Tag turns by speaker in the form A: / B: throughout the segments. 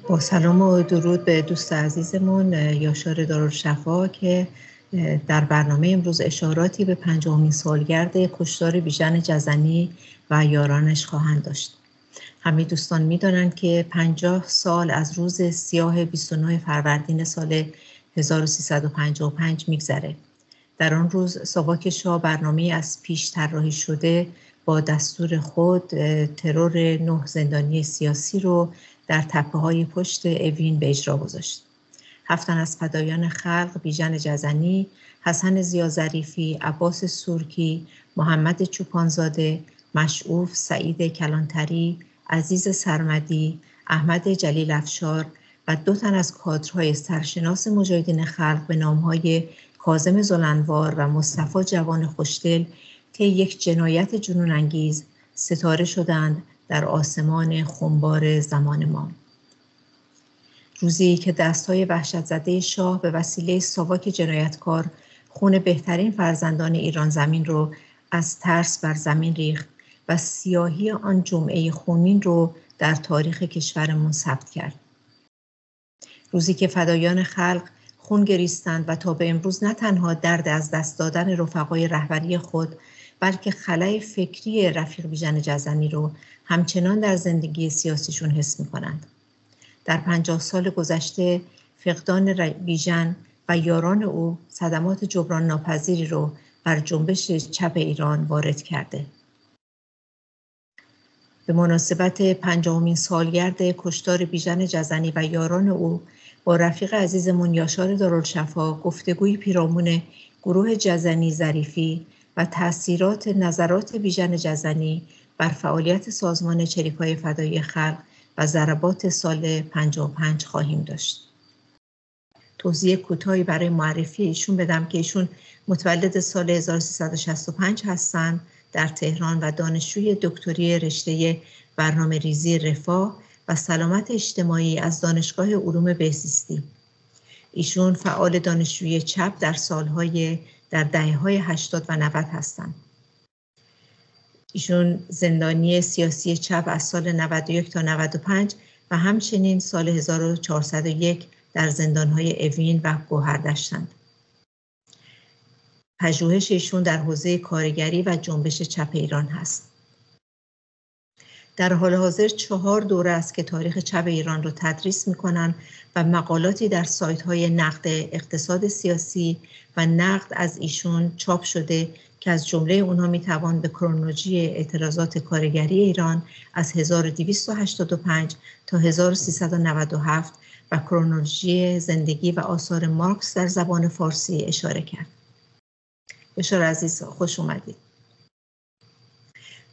A: با سلام و درود به دوست عزیزمون یاشار دارالشفا که در برنامه امروز اشاراتی به 50مین سالگرد کشتار بیژن جزنی و یارانش خواهند داشت. همه دوستان می‌دانند که 50 سال از روز سیاه 29 فروردین سال 1355 می‌گذره. در آن روز ساواک شاه برنامه‌ای از پیش طراحی شده با دستور خود ترور 9 زندانی سیاسی رو در تپه‌های پشت اوین به اجرا گذاشت. 7 تن از فدایان خلق، بیژن جزنی، حسن ضیاءظریفی، عباس سورکی، محمد چوپانزاده، مشعوف سعید کلانتری، عزیز سرمدی، احمد جلیل افشار و 2 تن از کادرهای سرشناس مجاهدین خلق به نام‌های کاظم ذوالانوار و مصطفی جوان خوشدل که یک جنایت جنون انگیز ستاره شدند در آسمان خونبار زمان ما. روزی که دستهای وحشت زده شاه به وسیله ساواک جنایتکار خون بهترین فرزندان ایران زمین رو از ترس بر زمین ریخت و سیاهی آن جمعه خونین رو در تاریخ کشورمون ثبت کرد. روزی که فدایان خلق خون گریستند و تا به امروز نه تنها درد از دست دادن رفقای رهبری خود بلکه خلأ فکری رفیق بیژن جزنی رو همچنان در زندگی سیاسیشون حس می‌کنند. در 50 سال گذشته فقدان بیژن و یاران او صدمات جبران ناپذیری رو بر جنبش چپ ایران وارد کرده. به مناسبت 50مین سالگرد کشتار بیژن جزنی و یاران او با رفیق عزیزمون یاشار دارالشفا گفتگوی پیرامون گروه جزنی ظریفی و تأثیرات نظرات بیژن جزنی بر فعالیت سازمان چریک‌های فدایی خلق و ضربات سال 55 خواهیم داشت. توضیح کوتاهی برای معرفی ایشون بدم که ایشون متولد سال 1365 هستند، در تهران و دانشجوی دکتری رشته برنامه‌ریزی رفاه و سلامت اجتماعی از دانشگاه علوم بهزیستی. ایشون فعال دانشجوی چپ در دهه‌های 80 و 90 هستند. ایشون زندانی سیاسی چپ از سال 91 تا 95 و همچنین سال 1401 در زندان‌های اوین و گوهردشتند. پژوهش ایشون در حوزه کارگری و جنبش چپ ایران هست. در حال حاضر 4 دوره است که تاریخ چپ ایران رو تدریس می‌کنن و مقالاتی در سایت‌های نقد اقتصاد سیاسی و نقد از ایشون چاپ شده که از جمله اونها میتوان به کرونولوژی اعتراضات کارگری ایران از 1285 تا 1397 و کرونولوژی زندگی و آثار مارکس در زبان فارسی اشاره کرد. یاشار عزیز خوش اومدید.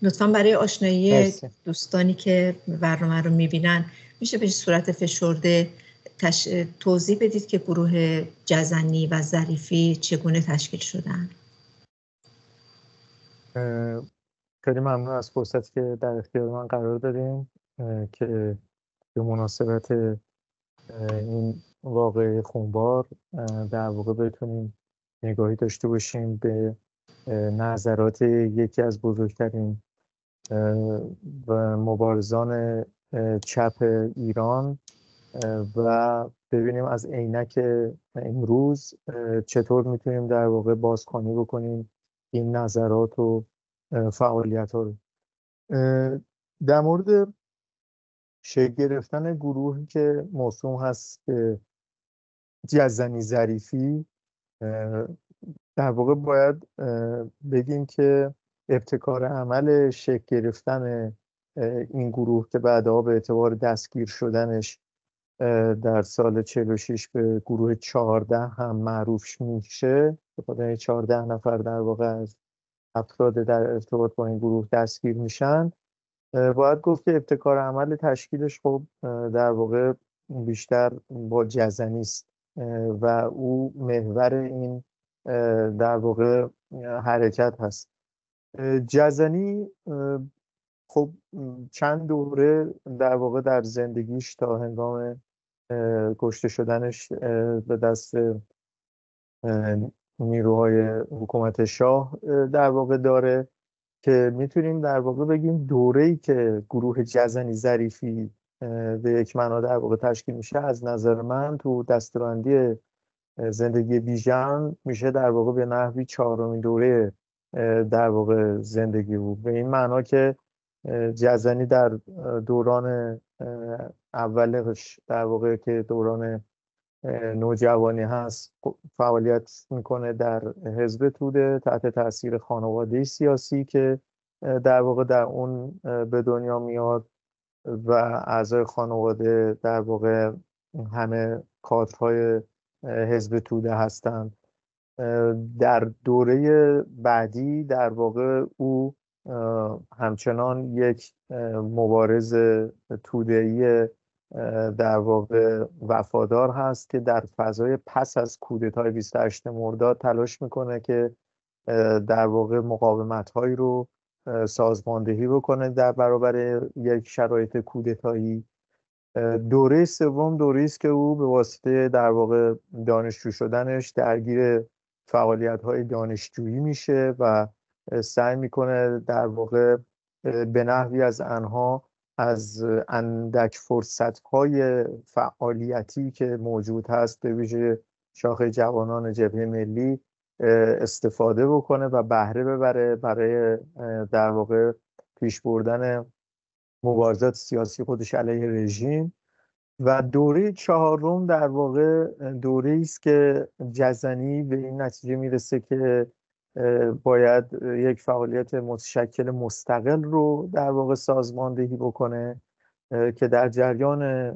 A: لطفاً برای آشنایی دوستانی که برنامه رو میبینن میشه به صورت فشرده توضیح بدید که گروه جزنی و ظریفی چگونه تشکیل شدن؟
B: خیلی ممنون از فرصتی که در اختیار من قرار دادیم که به مناسبت این واقعه خونبار در واقع بتونیم نگاهی داشته باشیم به نظرات یکی از بزرگترین و مبارزان چپ ایران و ببینیم از عینک امروز چطور میتونیم در واقع بازخوانی بکنیم این نظرات و فعالیت ها رو. در مورد شکل گرفتن گروهی که موسوم هست به جزنی ظریفی در واقع باید بگیم که ابتکار عمل شکل گرفتن این گروه که بعدها به اعتبار دستگیر شدنش در سال 46 به گروه 14 هم معروف میشه، به 14 نفر در واقع از افراد در ارتباط با این گروه دستگیر میشن. باید گفت که ابتکار عمل تشکیلش خب در واقع بیشتر با جزنی است و او محور این در واقع حرکت هست. جزنی خب چند دوره در واقع در زندگیش تا هنگام کشته شدنش به دست نیروهای حکومت شاه در واقع داره که میتونیم در واقع بگیم دوره‌ای که گروه جزنی ظریفی به یک معنا در واقع تشکیل میشه، از نظر من تو دسته‌بندی زندگی بیژن میشه در واقع به نحوی 4مین دوره در واقع زندگی بود. به این معنا که جزنی در دوران اولش در واقع که دوران نوجوانی هست فعالیت میکنه در حزب توده تحت تاثیر خانواده سیاسی که در واقع در اون به دنیا میاد و اعضای خانواده در واقع همه کادرهای حزب توده هستند. در دوره بعدی در واقع او همچنان یک مبارز توده‌ای در واقع وفادار هست که در فضای پس از کودتای 28 مرداد تلاش میکنه که در واقع مقاومت‌هایی رو سازماندهی بکنه در برابر یک شرایط کودتایی. دوره سوم دوره‌ای است که او به واسطه در واقع دانشجو شدنش درگیر فعالیت‌های دانشجویی میشه و سعی میکنه در واقع به نحوی از آنها از اندک فرصت‌های فعالیتی که موجود هست به ویژه شاخه جوانان جبهه ملی استفاده بکنه و بهره ببره برای در واقع پیش بردن مبارزات سیاسی خودش علیه رژیم. و دوره چهارم در واقع دوره است که جزنی به این نتیجه میرسه که باید یک فعالیت متشکل مستقل رو در واقع سازماندهی بکنه که در جریان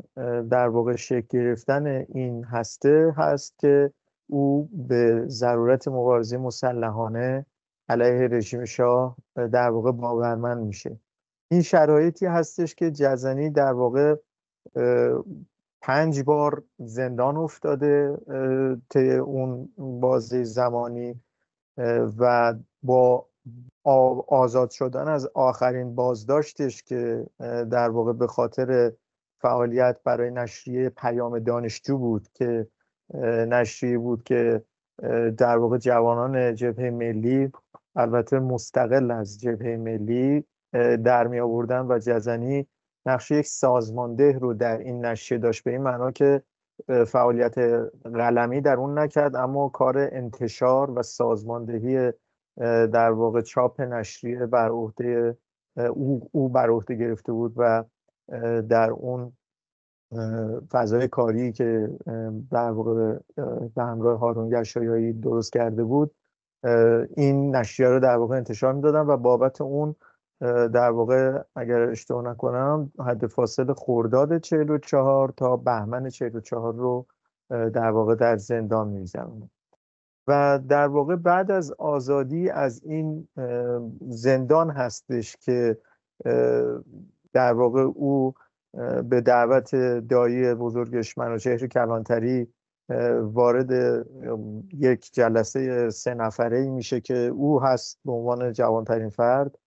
B: در واقع شکل گرفتن این هسته هست که او به ضرورت مبارزه مسلحانه علیه رژیم شاه در واقع باورمند میشه. این شرایطی هستش که جزنی در واقع 5 بار زندان افتاده طی اون بازه زمانی و با آزاد شدن از آخرین بازداشتش که در واقع به خاطر فعالیت برای نشریه پیام دانشجو بود که نشریه بود که در واقع جوانان جبهه ملی البته مستقل از جبهه ملی در می آوردن و جزنی نقش یک سازمانده رو در این نشریه داشت، به این معنا که فعالیت قلمی در اون نکرد اما کار انتشار و سازماندهی در واقع چاپ نشریه بر عهده او بر عهده گرفته بود و در اون فضای کاری که در واقع به همراه هارون گشایایی درست کرده بود این نشریه رو در واقع انتشار میدادن و بابت اون در واقع اگر اشتباه نکنم حد فاصل خرداد 44 تا بهمن 44 رو در واقع در زندان می‌گذرونه و در واقع بعد از آزادی از این زندان هستش که در واقع او به دعوت دایی بزرگش منوچهر کلانتری وارد یک جلسه 3 نفره‌ای میشه که او هست به عنوان جوانترین فرد،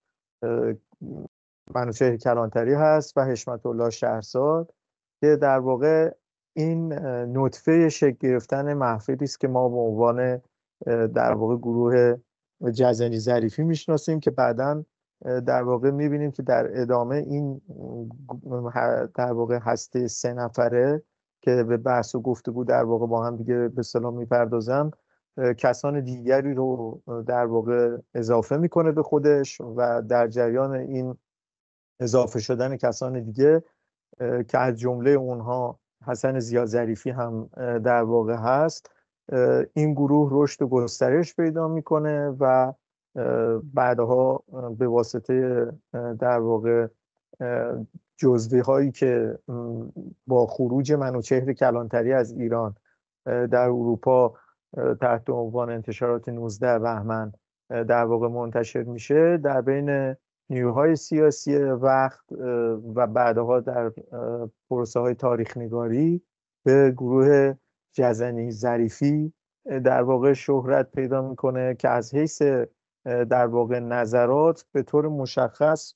B: منوچهر کلانتری هست و حشمت الله شهرزاد که در واقع این نطفه شکل گرفتن محفلی است که ما به عنوان در واقع گروه جزنی ظریفی میشناسیم که بعداً در واقع میبینیم که در ادامه این در واقع هسته 3 نفره که به بحث و گفتگو در واقع با هم دیگه به اصطلاح میپردازم کسان دیگری رو در واقع اضافه میکنه به خودش و در جریان این اضافه شدن کسان دیگه که از جمله اونها حسن ضیا ظریفی هم در واقع هست این گروه رشد و گسترش پیدا میکنه و بعدها به واسطه در واقع جزوه هایی که با خروج منوچهر کلانتری از ایران در اروپا تحت عنوان انتشارات 19 بهمن در واقع منتشر میشه در بین نیروهای سیاسی وقت و بعدها در پروسه های تاریخ نگاری به گروه جزنی ظریفی در واقع شهرت پیدا میکنه که از حیث در واقع نظرات به طور مشخص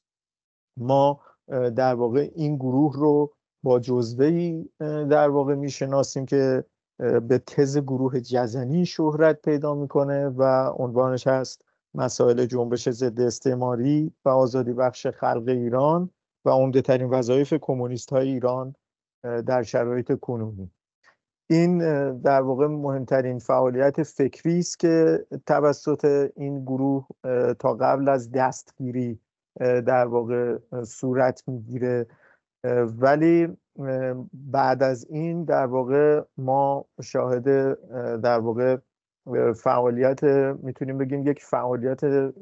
B: ما در واقع این گروه رو با جزوه‌ای در واقع میشناسیم که به تز گروه جزنی شهرت پیدا میکنه و عنوانش هست مسائل جنبش ضد استعماری و آزادی بخش خلق ایران و عمده‌ترین وظایف کمونیست‌های ایران در شرایط کنونی. این در واقع مهمترین فعالیت فکری است که توسط این گروه تا قبل از دستگیری در واقع صورت میگیره، ولی بعد از این در واقع ما شاهد در واقع فعالیت، میتونیم بگیم یک فعالیت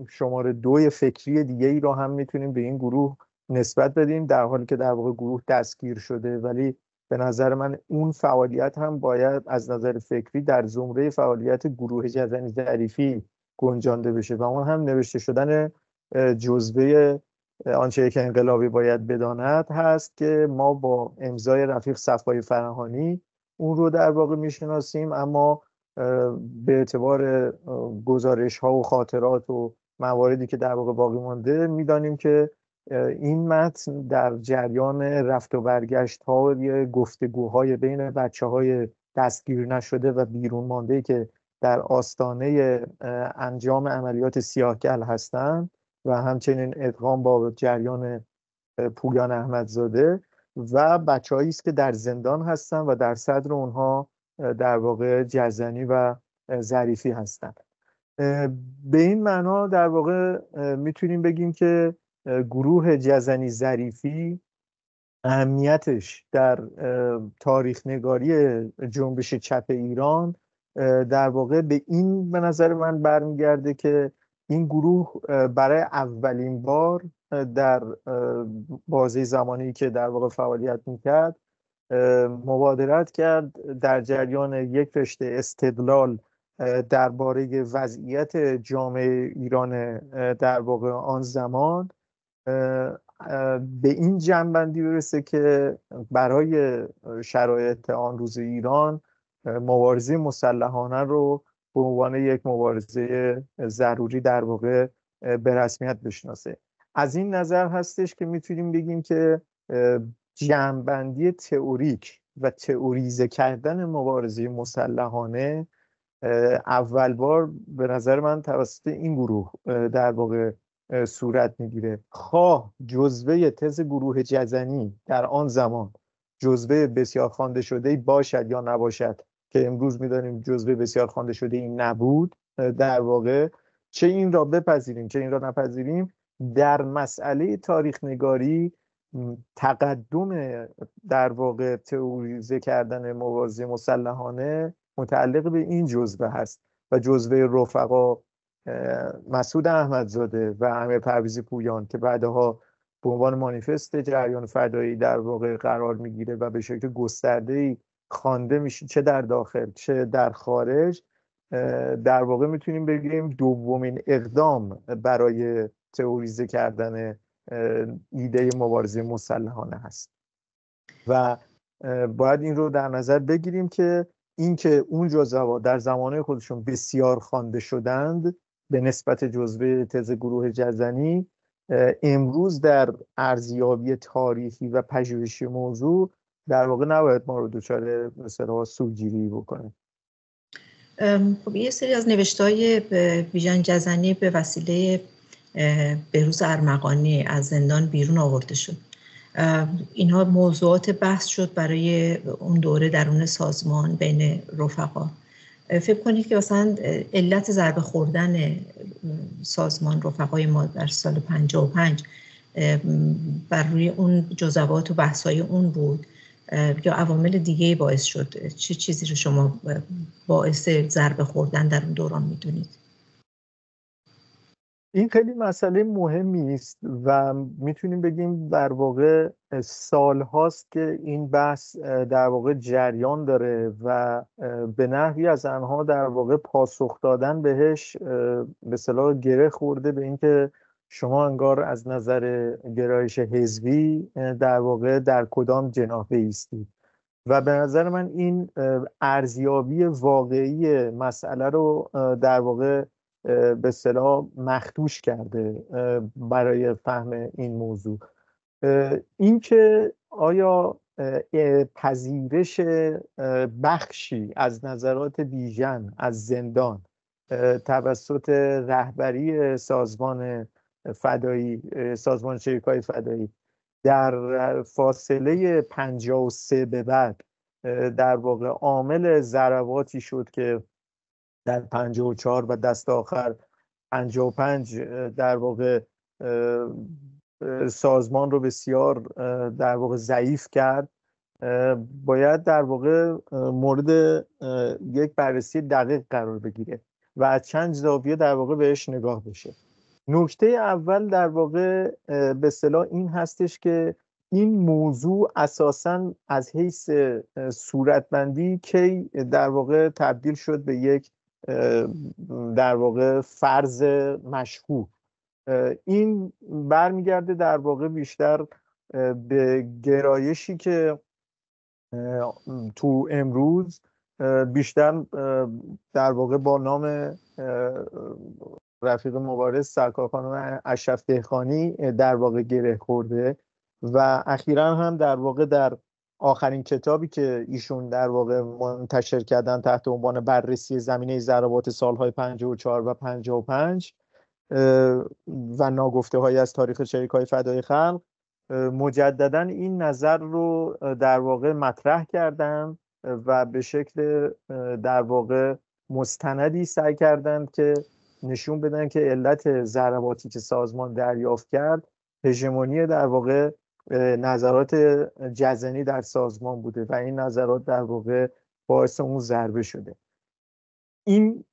B: شماره 2 فکری دیگه ای رو هم میتونیم به این گروه نسبت بدیم، در حالی که در واقع گروه دستگیر شده، ولی به نظر من اون فعالیت هم باید از نظر فکری در زمره فعالیت گروه جزنی ظریفی گنجانده بشه و اون هم نوشته شدن جزوه آنچه که انقلابی باید بداند هست که ما با امضای رفیق صفای فراهانی اون رو در واقع میشناسیم، اما به اعتبار گزارش ها و خاطرات و مواردی که در واقع باقی مانده میدانیم که این متن در جریان رفت و برگشت ها، گفتگوهای بین بچه های دستگیر نشده و بیرون مانده که در آستانه انجام عملیات سیاه‌گل هستند و همچنین ادغام با جریان پویان احمدزاده و بچه‌هایی است که در زندان هستند و در صدر اونها در واقع جزنی و ظریفی هستند. به این معنا در واقع میتونیم بگیم که گروه جزنی ظریفی اهمیتش در تاریخ نگاری جنبش چپ ایران در واقع به این به نظر من برمیگرده که این گروه برای اولین بار در بازه زمانی که در واقع فعالیت میکرد مبادرت کرد در جریان یک رشته استدلال درباره وضعیت جامعه ایران در واقع آن زمان به این جنبندی برسه که برای شرایط آن روز ایران مبارزه مسلحانه رو به عنوان یک مبارزه ضروری در واقع به رسمیت بشناسه. از این نظر هستش که میتونیم بگیم که جنبندی تئوریک و تئوریزه کردن مبارزه مسلحانه اول بار به نظر من توسط این گروه در واقع صورت میگیره. خواه جزوه تز گروه جزنی در آن زمان جزوه بسیار خوانده شده باشد یا نباشد، که امروز میدانیم جزوه بسیار خوانده شده این نبود، در واقع چه این را بپذیریم چه این را نپذیریم، در مسئله تاریخ نگاری تقدم در واقع تئوریزه کردن مبارزه مسلحانه متعلق به این جزوه هست و جزوه رفقا مسعود احمدزاده و امیر پرویز پویان که بعدها به عنوان مانیفست جریان فدایی در واقع قرار میگیره و به شکل گسترده‌ای خوانده میشه چه در داخل چه در خارج، در واقع میتونیم بگیم دومین اقدام برای تئوریزه کردن ایده مبارزه مسلحانه هست و باید این رو در نظر بگیریم که اینکه اون جزوه در زمانه خودشون بسیار خوانده شدند به نسبت جزوه تز گروه جزنی، امروز در ارزیابی تاریخی و پژوهشی موضوع در واقع نباید ما رو دچار مثلا سوگیری بکنه.
A: خب یه سری از نوشته‌های بیژن جزنی به وسیله بهروز ارمغانی از زندان بیرون آورده شد. اینها موضوعات بحث شد برای اون دوره درون سازمان بین رفقا. فکر کنید که مثلا علت ضربه خوردن سازمان رفقای ما در سال 55 بر روی اون جزوات و بحث‌های اون بود یا عوامل دیگه باعث شد؟ چه چیزی رو شما باعث ضربه خوردن در اون دوران میدونید؟
B: این خیلی مسئله مهمی است و میتونیم بگیم در واقع سال هاست که این بحث در واقع جریان داره و به نحوی از آنها در واقع پاسخ دادن بهش به اصطلاح گره خورده به اینکه شما انگار از نظر گرایش حزبی در واقع در کدام جناح بایستید و به نظر من این ارزیابی واقعی مسئله رو در واقع به اصطلاح مخدوش کرده برای فهم این موضوع. این که آیا پذیرش بخشی از نظرات بیژن از زندان توسط رهبری سازمان فدایی، سازمان شریکای فدایی در فاصله 53 به بعد در واقع عامل ضرباتی شد که در 54 و دست آخر 55 در واقع سازمان رو بسیار در واقع ضعیف کرد. باید در واقع مورد یک بررسی دقیق قرار بگیره و از چند زاویه در واقع بهش نگاه بشه. نکته اول در واقع به اصطلاح این هستش که این موضوع اساساً از حیث صورتبندی کی در واقع تبدیل شد به یک در واقع فرض مشهور. این برمیگرده در واقع بیشتر به گرایشی که تو امروز بیشتر در واقع با نام رفیق مبارز سرکار خانم اشرف دهقانی در واقع گره خورده و اخیراً هم در واقع در آخرین کتابی که ایشون در واقع منتشر کردن تحت عنوان بررسی زمینه ضربات سالهای 54 و 55 و ناگفته هایی از تاریخ چریک‌های فدای خلق مجدداً این نظر رو در واقع مطرح کردن و به شکل در واقع مستندی سعی کردند که نشون بدن که علت ضرباتی که سازمان دریافت کرد هژمونی در واقع نظرات جزنی در سازمان بوده و این نظرات در واقع باعث اون ضربه شده. این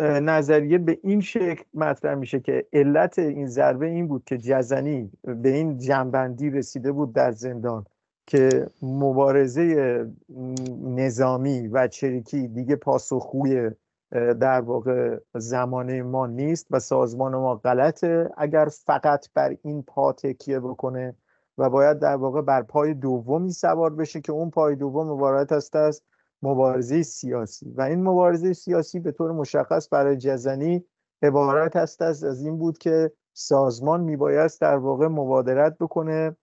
B: نظریه به این شکل مطرح میشه که علت این ضربه این بود که جزنی به این جنبندی رسیده بود در زندان که مبارزه نظامی و چریکی دیگه پاسخگوی در واقع زمانه ما نیست و سازمان ما غلطه اگر فقط بر این پا تکیه بکنه و باید در واقع بر پای دومی سوار بشه که اون پای دوم عبارت است از مبارزه سیاسی و این مبارزه سیاسی به طور مشخص برای جزنی عبارت است از این بود که سازمان میبایست در واقع مبادرت بکنه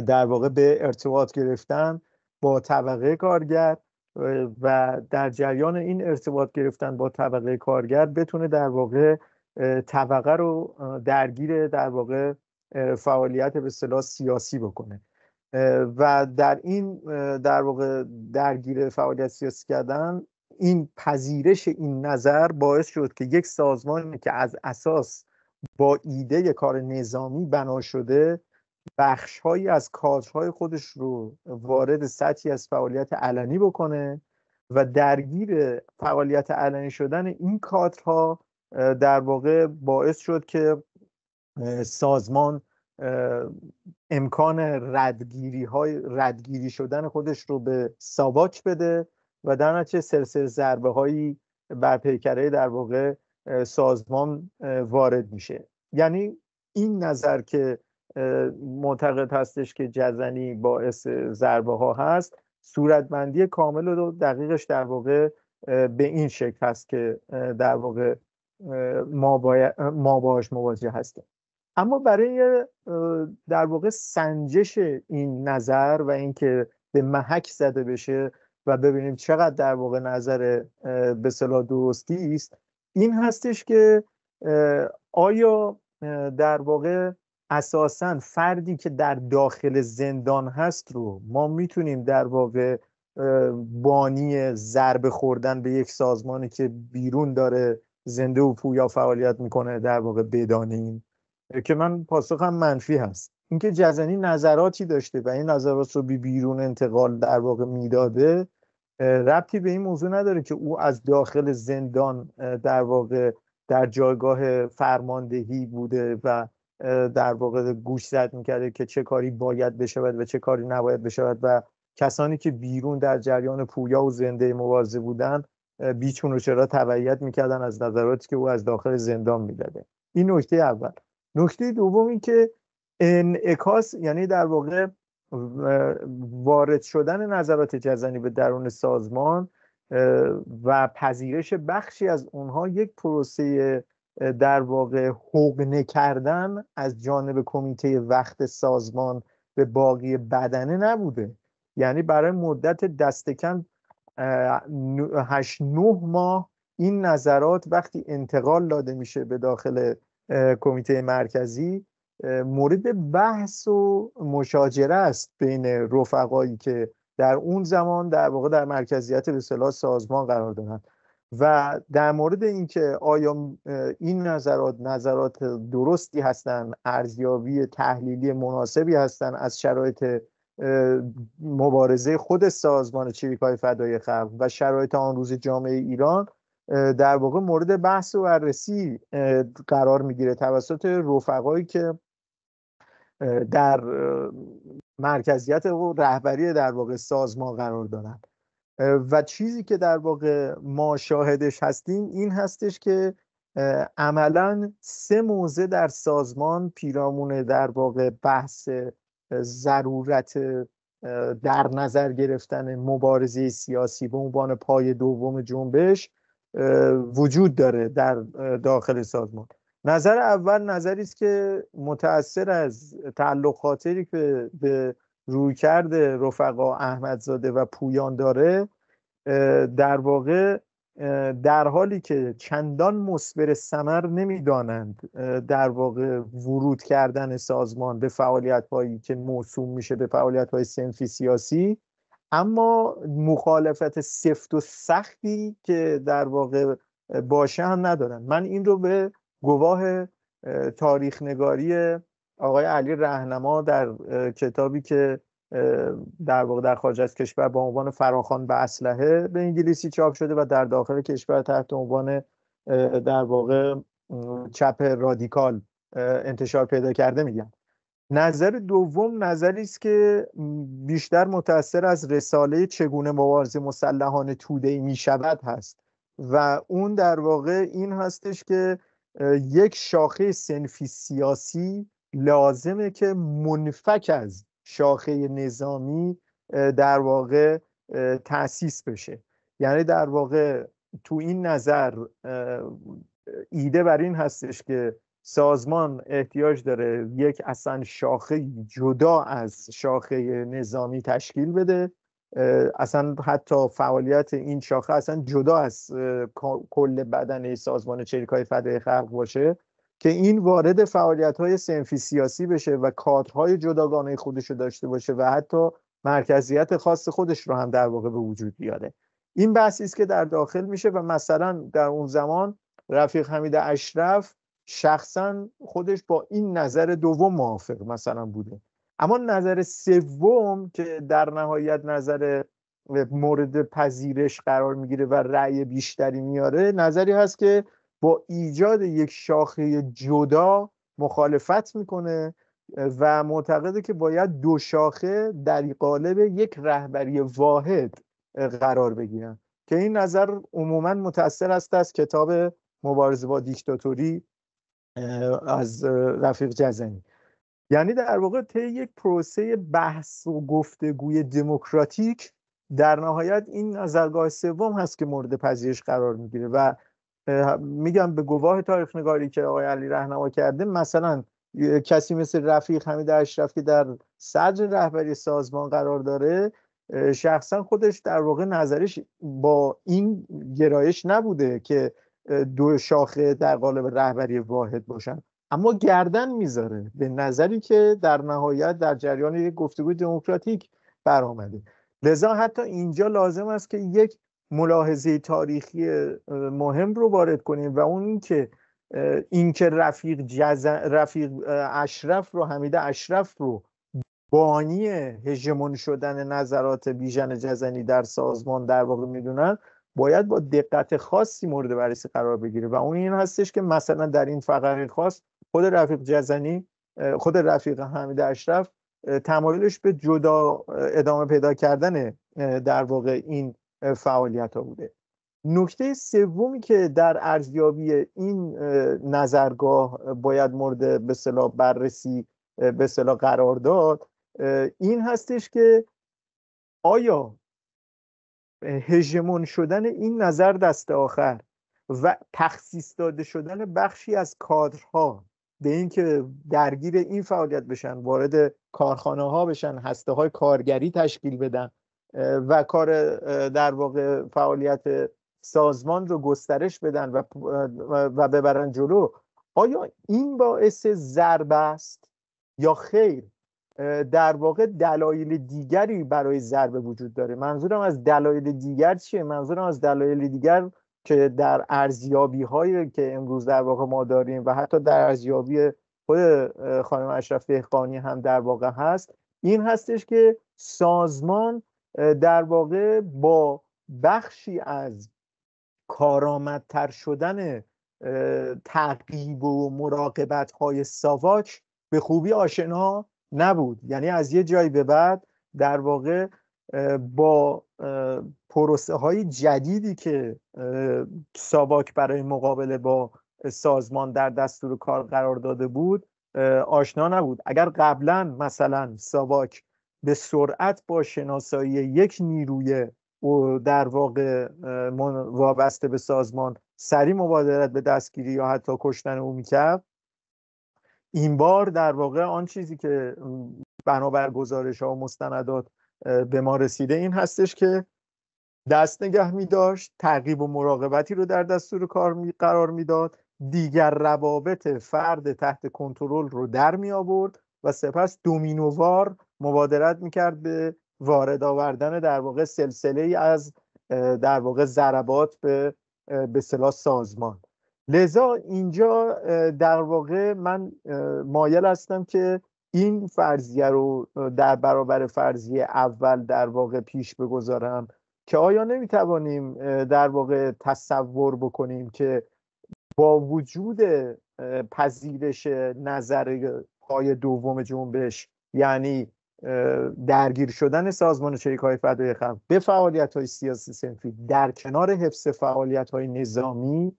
B: در واقع به ارتباط گرفتن با طبقه کارگر و در جریان این ارتباط گرفتن با طبقه کارگر بتونه در واقع طبقه رو درگیر در واقع فعالیت به اصطلاح سیاسی بکنه و در این در واقع درگیر فعالیت سیاسی کردن این پذیرش این نظر باعث شد که یک سازمانی که از اساس با ایده کار نظامی بنا شده بخش‌هایی از کادرهای خودش رو وارد سطحی از فعالیت علنی بکنه و درگیر فعالیت علنی شدن این کادرها در واقع باعث شد که سازمان امکان ردگیری شدن خودش رو به ساواک بده و در نتیجه سلسله ضربه هایی بر پیکره در واقع سازمان وارد میشه. یعنی این نظر که معتقد هستش که جزنی باعث ضربه ها هست صورتبندی کامل و دقیقش در واقع به این شکل هست که در واقع ما باهاش مواجه هستیم. اما برای در واقع سنجش این نظر و اینکه به محک زده بشه و ببینیم چقدر در واقع نظر به اصطلاح درستی است این هستش که آیا در واقع اساساً فردی که در داخل زندان هست رو ما میتونیم در واقع بانی ضربه خوردن به یک سازمانی که بیرون داره زنده و پویا فعالیت میکنه در واقع بدانیم؟ که من پاسخم منفی هست. اینکه جزنی نظراتی داشته و این نظرات رو بیرون انتقال در واقع میداده ربطی به این موضوع نداره که او از داخل زندان در واقع در جایگاه فرماندهی بوده و در واقع گوش زد میکرده که چه کاری باید بشود و چه کاری نباید بشود و کسانی که بیرون در جریان پویا و زنده مبارزه بودن بیچون و چرا تبعیت میکردن از نظراتی که او از داخل زندان میداده. این نکته اول. نکته دومی که انعکاس یعنی در واقع وارد شدن نظرات جزنی به درون سازمان و پذیرش بخشی از اونها یک پروسه در واقع حقنه کردن از جانب کمیته وقت سازمان به باقی بدنه نبوده. یعنی برای مدت دست کم 8-9 ماه این نظرات وقتی انتقال داده میشه به داخل کمیته مرکزی مورد بحث و مشاجره است بین رفقایی که در اون زمان در واقع در مرکزیت به اصطلاح سازمان قرار دارند و در مورد اینکه آیا این نظرات درستی هستند، ارزیابی تحلیلی مناسبی هستند از شرایط مبارزه خود سازمان چریک‌های فدای خلق و شرایط آن روز جامعه ایران در واقع مورد بحث و بررسی قرار میگیره توسط رفقایی که در مرکزیت و رهبری در واقع سازمان قرار دارند و چیزی که در واقع ما شاهدش هستیم این هستش که عملاً 3 موضع در سازمان پیرامون در واقع بحث ضرورت در نظر گرفتن مبارزه سیاسی به عنوان پای دوم جنبش وجود داره در داخل سازمان. نظر اول نظری است که متأثر از تعلق خاطری که به رویکرد رفقا احمدزاده و پویان داره، در واقع در حالی که چندان مثمر ثمر نمیدانند در واقع ورود کردن سازمان به فعالیت‌هایی که موسوم میشه به فعالیت‌های صنفی سیاسی، اما مخالفت سفت و سختی که در واقع باشه هم ندارن. من این رو به گواه تاریخ نگاری آقای علی رهنما در کتابی که در واقع در خارج از کشور با عنوان فراخوان به اسلحه به انگلیسی چاپ شده و در داخل کشور تحت عنوان در واقع چپ رادیکال انتشار پیدا کرده میگن. نظر دوم نظری است که بیشتر متأثر از رساله چگونه مبارزه مسلحانه توده‌ای میشود هست و اون در واقع این هستش که یک شاخه صنفی سیاسی لازمه که منفک از شاخه نظامی در واقع تأسیس بشه. یعنی در واقع تو این نظر ایده بر این هستش که سازمان احتیاج داره یک اصلا شاخه جدا از شاخه نظامی تشکیل بده، اصلا حتی فعالیت این شاخه اصلا جدا از کل بدنه سازمان چریک‌های فدای خلق باشه که این وارد فعالیت‌های صنفی سیاسی بشه و کادرهای جداگانه خودش رو داشته باشه و حتی مرکزیت خاص خودش رو هم در واقع به وجود بیاره. این بحثی است که در داخل میشه و مثلا در اون زمان رفیق حمید اشرف شخصا خودش با این نظر دوم موافق مثلا بوده. اما نظر سوم که در نهایت نظر مورد پذیرش قرار میگیره و رأی بیشتری میاره، نظری هست که با ایجاد یک شاخه جدا مخالفت میکنه و معتقده که باید دو شاخه در قالب یک رهبری واحد قرار بگیرن که این نظر عموما متأثر است از کتاب مبارزه با دیکتاتوری از رفیق جزنی. یعنی در واقع طی یک پروسه بحث و گفتگوی دموکراتیک در نهایت این نظرگاه سوم هست که مورد پذیرش قرار میگیره و میگم به گواه تاریخ نگاری که آقای علی رهنما کرده، مثلا کسی مثل رفیق حمید اشرف که در صدر رهبری سازمان قرار داره، شخصا خودش در واقع نظرش با این گرایش نبوده که دو شاخه در قالب رهبری واحد باشن، اما گردن میذاره به نظری که در نهایت در جریان یک گفتگوی دموکراتیک برآمده. لذا حتی اینجا لازم است که یک ملاحظه تاریخی مهم رو وارد کنیم و اون اینکه رفیق اشرف رو، حمید اشرف رو بانی هژمون شدن نظرات بیژن جزنی در سازمان در واقع میدونن، باید با دقت خاصی مورد بررسی قرار بگیره و اون این هستش که مثلا در این فقره خاص خود رفیق حمید اشرف تمایلش به جدا ادامه پیدا کردن در واقع این فعالیت ها بوده. نکته سومی که در ارزیابی این نظرگاه باید مورد به اصطلاح بررسی به اصطلاح قرار داد این هستش که آیا هژمون شدن این نظر دست آخر و تخصیص داده شدن بخشی از کادرها به این که درگیر این فعالیت بشن، وارد کارخانه ها بشن، هسته های کارگری تشکیل بدن و کار در واقع فعالیت سازمان رو گسترش بدن و ببرن جلو، آیا این باعث ضربه است یا خیر در واقع دلایل دیگری برای ضربه وجود داره؟ منظورم از دلایل دیگر چیه؟ منظورم از دلایل دیگر که در ارزیابی هایی که امروز در واقع ما داریم و حتی در ارزیابی خود خانم اشرف دهقانی هم در واقع هست، این هستش که سازمان در واقع با بخشی از کارآمدتر شدن تعقیب و مراقبت های ساواک به خوبی آشنا نبود. یعنی از یه جایی به بعد در واقع با پروسه های جدیدی که ساواک برای مقابله با سازمان در دستور کار قرار داده بود آشنا نبود. اگر قبلا مثلا ساواک به سرعت با شناسایی یک نیروی و در واقع وابسته به سازمان سریع مبادرت به دستگیری یا حتی کشتن او میکرد، این بار در واقع آن چیزی که بنابر گزارش ها و مستندات به ما رسیده این هستش که دست نگه می داشت، تعقیب و مراقبتی رو در دستور کار قرار میداد، دیگر روابط فرد تحت کنترل رو در می آورد و سپس دومینووار مبادرت میکرد به وارد آوردن در واقع سلسله ای از در واقع ضربات به اصطلاح سازمان. لذا اینجا در واقع من مایل هستم که این فرضیه رو در برابر فرضیه اول در واقع پیش بگذارم که آیا نمیتوانیم در واقع تصور بکنیم که با وجود پذیرش نظر پای دوم جنبش، یعنی درگیر شدن سازمان چریک‌های فدای خلق به فعالیت‌های سیاسی صنفی در کنار حفظ فعالیت‌های نظامی،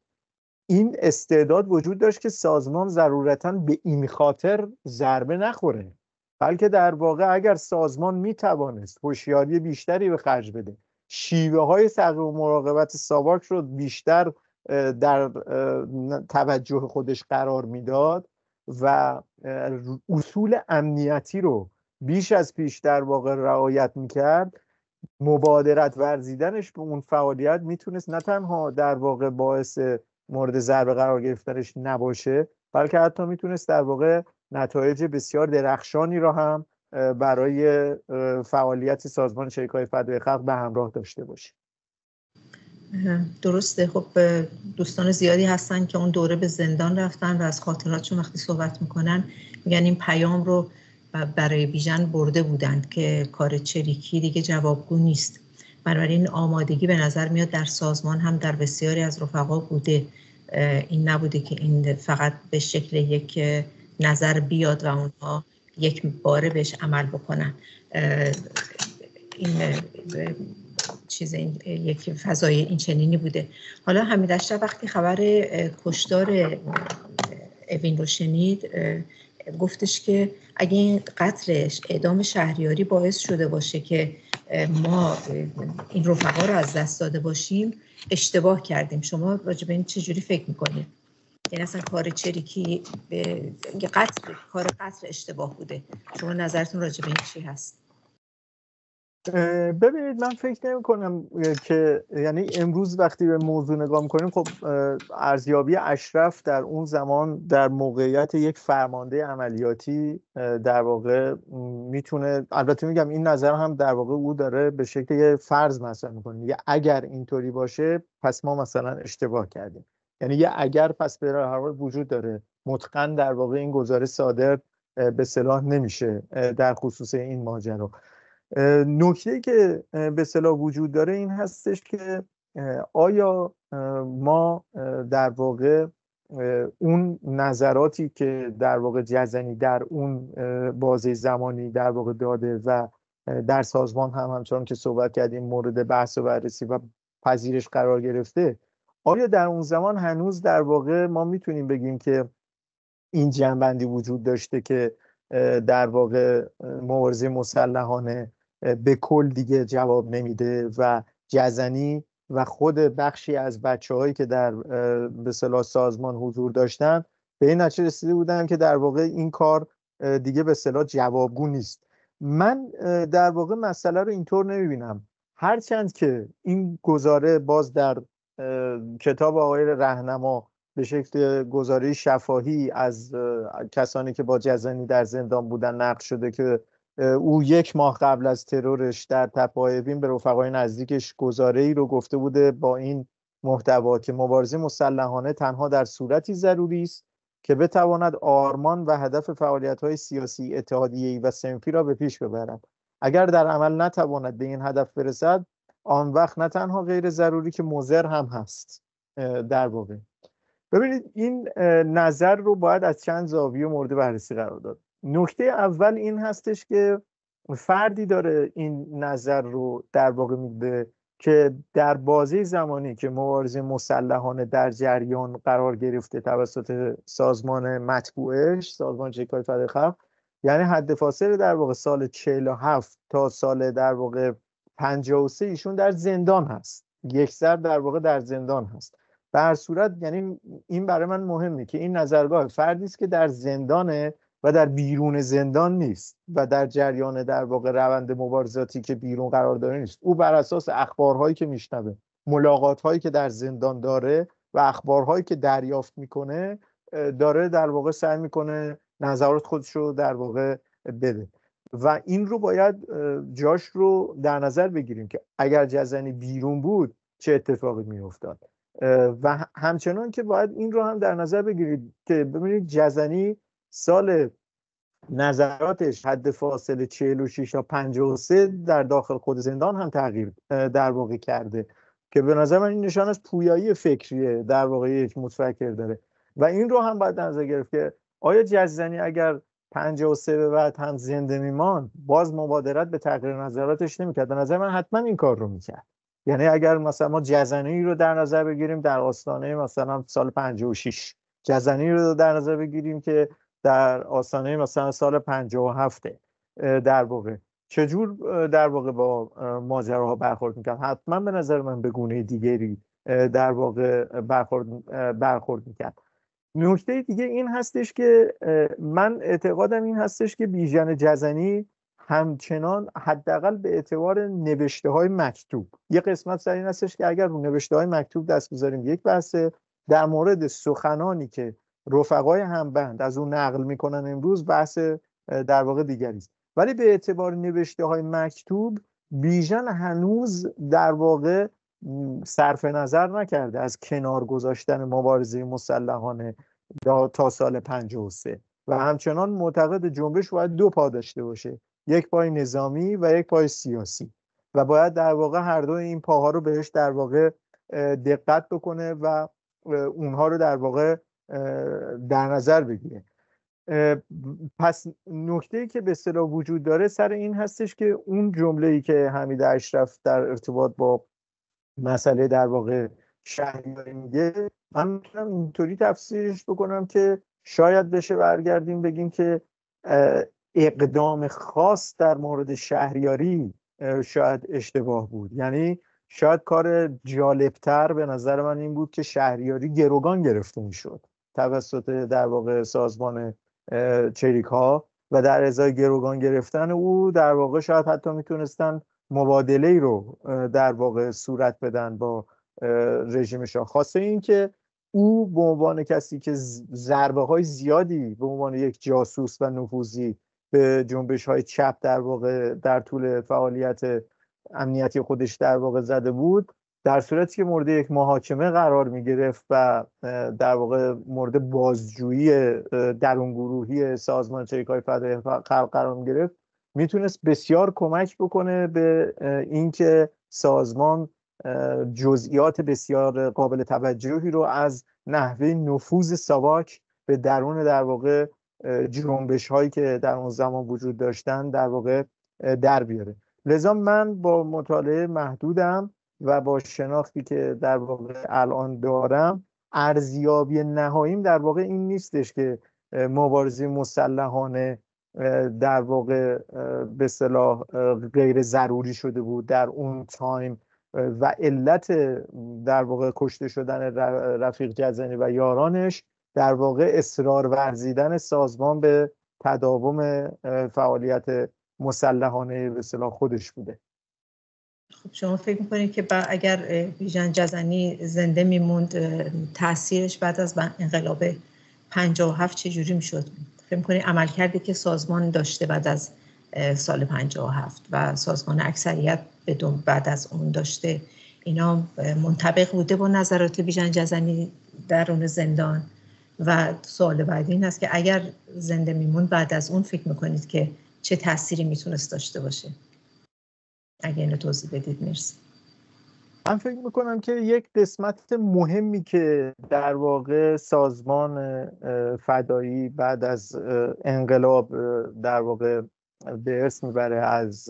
B: این استعداد وجود داشت که سازمان ضرورتاً به این خاطر ضربه نخوره، بلکه در واقع اگر سازمان میتوانست هوشیاری بیشتری به خرج بده، شیوه های تعقیب و مراقبت ساواک رو بیشتر در توجه خودش قرار میداد و اصول امنیتی رو بیش از پیش در واقع رعایت میکرد، مبادرت ورزیدنش به اون فعالیت میتونست نه تنها در واقع باعث مورد ضربه قرار گرفتنش نباشه، بلکه حتی میتونست در واقع نتایج بسیار درخشانی را هم برای فعالیت سازمان چریک‌های فدای خلق به همراه داشته باشه.
A: درسته. خب دوستان زیادی هستن که اون دوره به زندان رفتن و از خاطراتشون وقتی صحبت میکنن میگن این پیام رو برای بیژن برده بودند که کار چریکی دیگه جوابگو نیست. بنابراین آمادگی به نظر میاد در سازمان هم در بسیاری از رفقا بوده، این نبوده که این فقط به شکل یک نظر بیاد و اونها یک باره بهش عمل بکنن. این یک فضای این چنینی بوده. حالا حمید اشرف وقتی خبر کشتار اوین رو شنید گفتش که اگه این قتلش اعدام شهریاری باعث شده باشه که ما این رفقا رو از دست داده باشیم اشتباه کردیم. شما راجع به این چجوری فکر میکنید؟ یعنی اصلا کار چریکی کار قتل اشتباه بوده. شما نظرتون راجع به این چی هست؟
B: ببینید من فکر نمی کنم که یعنی امروز وقتی به موضوع نگاه میکنیم، خب ارزیابی اشرف در اون زمان در موقعیت یک فرمانده عملیاتی در واقع میتونه، البته میگم این نظر هم در واقع او داره به شکل فرض مطرح میکنه، یه اگر اینطوری باشه پس ما مثلا اشتباه کردیم، یعنی یه اگر پس به هر حال وجود داره، مطلقاً در واقع این گزارش صادر به صلاح نمیشه در خصوص این ماجرا. نکته که به اصطلاح وجود داره این هستش که آیا ما در واقع اون نظراتی که در واقع جزنی در اون بازه زمانی در واقع داده و در سازمان هم همچنان که صحبت کردیم مورد بحث و بررسی و پذیرش قرار گرفته، آیا در اون زمان هنوز در واقع ما میتونیم بگیم که این جنبندی وجود داشته که در واقع مبارزه مسلحانه به کل دیگه جواب نمیده و جزنی و خود بخشی از بچه‌هایی که در به اصطلاح سازمان حضور داشتن به این نتیجه رسیده بودن که در واقع این کار دیگه به اصطلاح جوابگو نیست؟ من در واقع مسئله رو اینطور نمیبینم، هرچند که این گزاره باز در کتاب آقای راهنما به شکل گزاره شفاهی از کسانی که با جزنی در زندان بودن نقل شده که او 1 ماه قبل از ترورش در تپه‌های اوین به رفقای نزدیکش گزاره‌ای رو گفته بوده با این محتوا که مبارزه مسلحانه تنها در صورتی ضروری است که بتواند آرمان و هدف فعالیت‌های سیاسی، اتحادیه‌ای و صنفی را به پیش ببرد. اگر در عمل نتواند به این هدف برسد، آن وقت نه تنها غیر ضروری که مضر هم هست. در واقع ببینید این نظر رو باید از چند زاویه مورد بررسی قرار داد. نکته اول این هستش که فردی داره این نظر رو در واقع میده که در بازه زمانی که مبارزه مسلحانه در جریان قرار گرفته توسط سازمان متبوعش، سازمان چریک‌های فدای خلق، یعنی حد فاصله در واقع سال 47 تا سال در واقع 53 ایشون در زندان هست، یک سر در واقع در زندان هست. به هر صورت یعنی این برای من مهمه که این نظرگاه فردی است که در زندانه و در بیرون زندان نیست و در جریان در واقع روند مبارزاتی که بیرون قرار داره نیست. او بر اساس اخبارهایی که میشنوه، ملاقات‌هایی که در زندان داره و اخبارهایی که دریافت میکنه داره در واقع سعی میکنه نظرات خودش رو در واقع بده و این رو باید جاش رو در نظر بگیریم که اگر جزنی بیرون بود چه اتفاقی میافتاد و همچنان که باید این رو هم در نظر بگیرید که ببینید جزنی سال نظراتش حد فاصله 46 تا 53 در داخل خود زندان هم تغییر در واقع کرده که به نظر من این نشان از پویایی فکریه در واقع یک متفکر داره و این رو هم باید در نظر گرفت که آیا جزنی اگر 53 به بعد هم زنده میمان باز مبادرت به تغییر نظراتش نمیکرد؟ به نظر من حتما این کار رو میکرد. یعنی اگر مثلا ما جزنی رو در نظر بگیریم در آستانه مثلا سال 56، جزنی رو در نظر بگیریم که در آستانه مثلا سال 57 در واقع چجور در واقع با ماجراها برخورد میکرد؟ حتما به نظر من به گونه دیگری در واقع برخورد میکرد. نکته دیگه این هستش که من اعتقادم این هستش که بیژن جزنی همچنان حداقل به اعتبار نوشته های مکتوب، یه قسمت سر این هستش که اگر رو نوشته های مکتوب دست بذاریم یک بحثه، در مورد سخنانی که رفقای همبند از اون نقل میکنن امروز بحث در واقع دیگری است. ولی به اعتبار نوشته های مکتوب بیژن هنوز در واقع صرف نظر نکرده از کنار گذاشتن مبارزه مسلحانه تا سال 53 و همچنان معتقد جنبش باید 2 پا داشته باشه، یک پای نظامی و یک پای سیاسی و باید در واقع هر دو این پاها رو بهش در واقع دقت بکنه و اونها رو در واقع در نظر بگیره. پس نکته‌ای که به اصطلاح وجود داره سر این هستش که اون جمله‌ای که حمید اشرف در ارتباط با مسئله در واقع شهریاری میگه، من میتونم اینطوری تفسیرش بکنم که شاید بشه برگردیم بگیم که اقدام خاص در مورد شهریاری شاید اشتباه بود. یعنی شاید کار جالبتر به نظر من این بود که شهریاری گروگان گرفته میشد توسط در واقع سازمان چریک‌ها و در ازای گروگان گرفتن او در واقع شاید حتی میتونستن مبادله‌ای رو در واقع صورت بدن با رژیم شاه. خاصه این که او به عنوان کسی که ضربه‌های زیادی به عنوان یک جاسوس و نفوذی به جنبش‌های چپ در واقع در طول فعالیت امنیتی خودش در واقع زده بود، در صورتی که مورد یک محاکمه قرار می‌گرفت و در واقع مورد بازجویی درونگروهی سازمان چریک‌های فدای خلق قرار می‌گرفت، میتونست بسیار کمک بکنه به اینکه سازمان جزئیات بسیار قابل توجهی رو از نحوه نفوذ ساواک به درون در واقع جنبش هایی که در اون زمان وجود داشتن در واقع در بیاره. لذا من با مطالعه محدودم و با شناختی که در واقع الان دارم، ارزیابی نهاییم در واقع این نیستش که مبارزه مسلحانه در واقع به اصطلاح غیر ضروری شده بود در اون تایم و علت در واقع کشته شدن رفیق جزنی و یارانش در واقع اصرار ورزیدن سازمان به تداوم فعالیت مسلحانه به اصطلاح خودش بوده.
A: خب شما فکر میکنید که اگر بیژن جزنی زنده میموند تاثیرش بعد از انقلاب 57 چجوری میشد؟ فکر میکنید عملکردی که سازمان داشته بعد از سال 57 و سازمان اکثریت بعد از اون داشته، اینا منطبق بوده با نظرات بیژن جزنی درون زندان؟ و سوال بعدی این است که اگر زنده میموند بعد از اون فکر میکنید که چه تأثیری میتونست داشته باشه؟ اگه اینو توضیح بدید مرسی.
B: من فکر میکنم که یک قسمت مهمی که در واقع سازمان فدایی بعد از انقلاب در واقع به ارث میبره از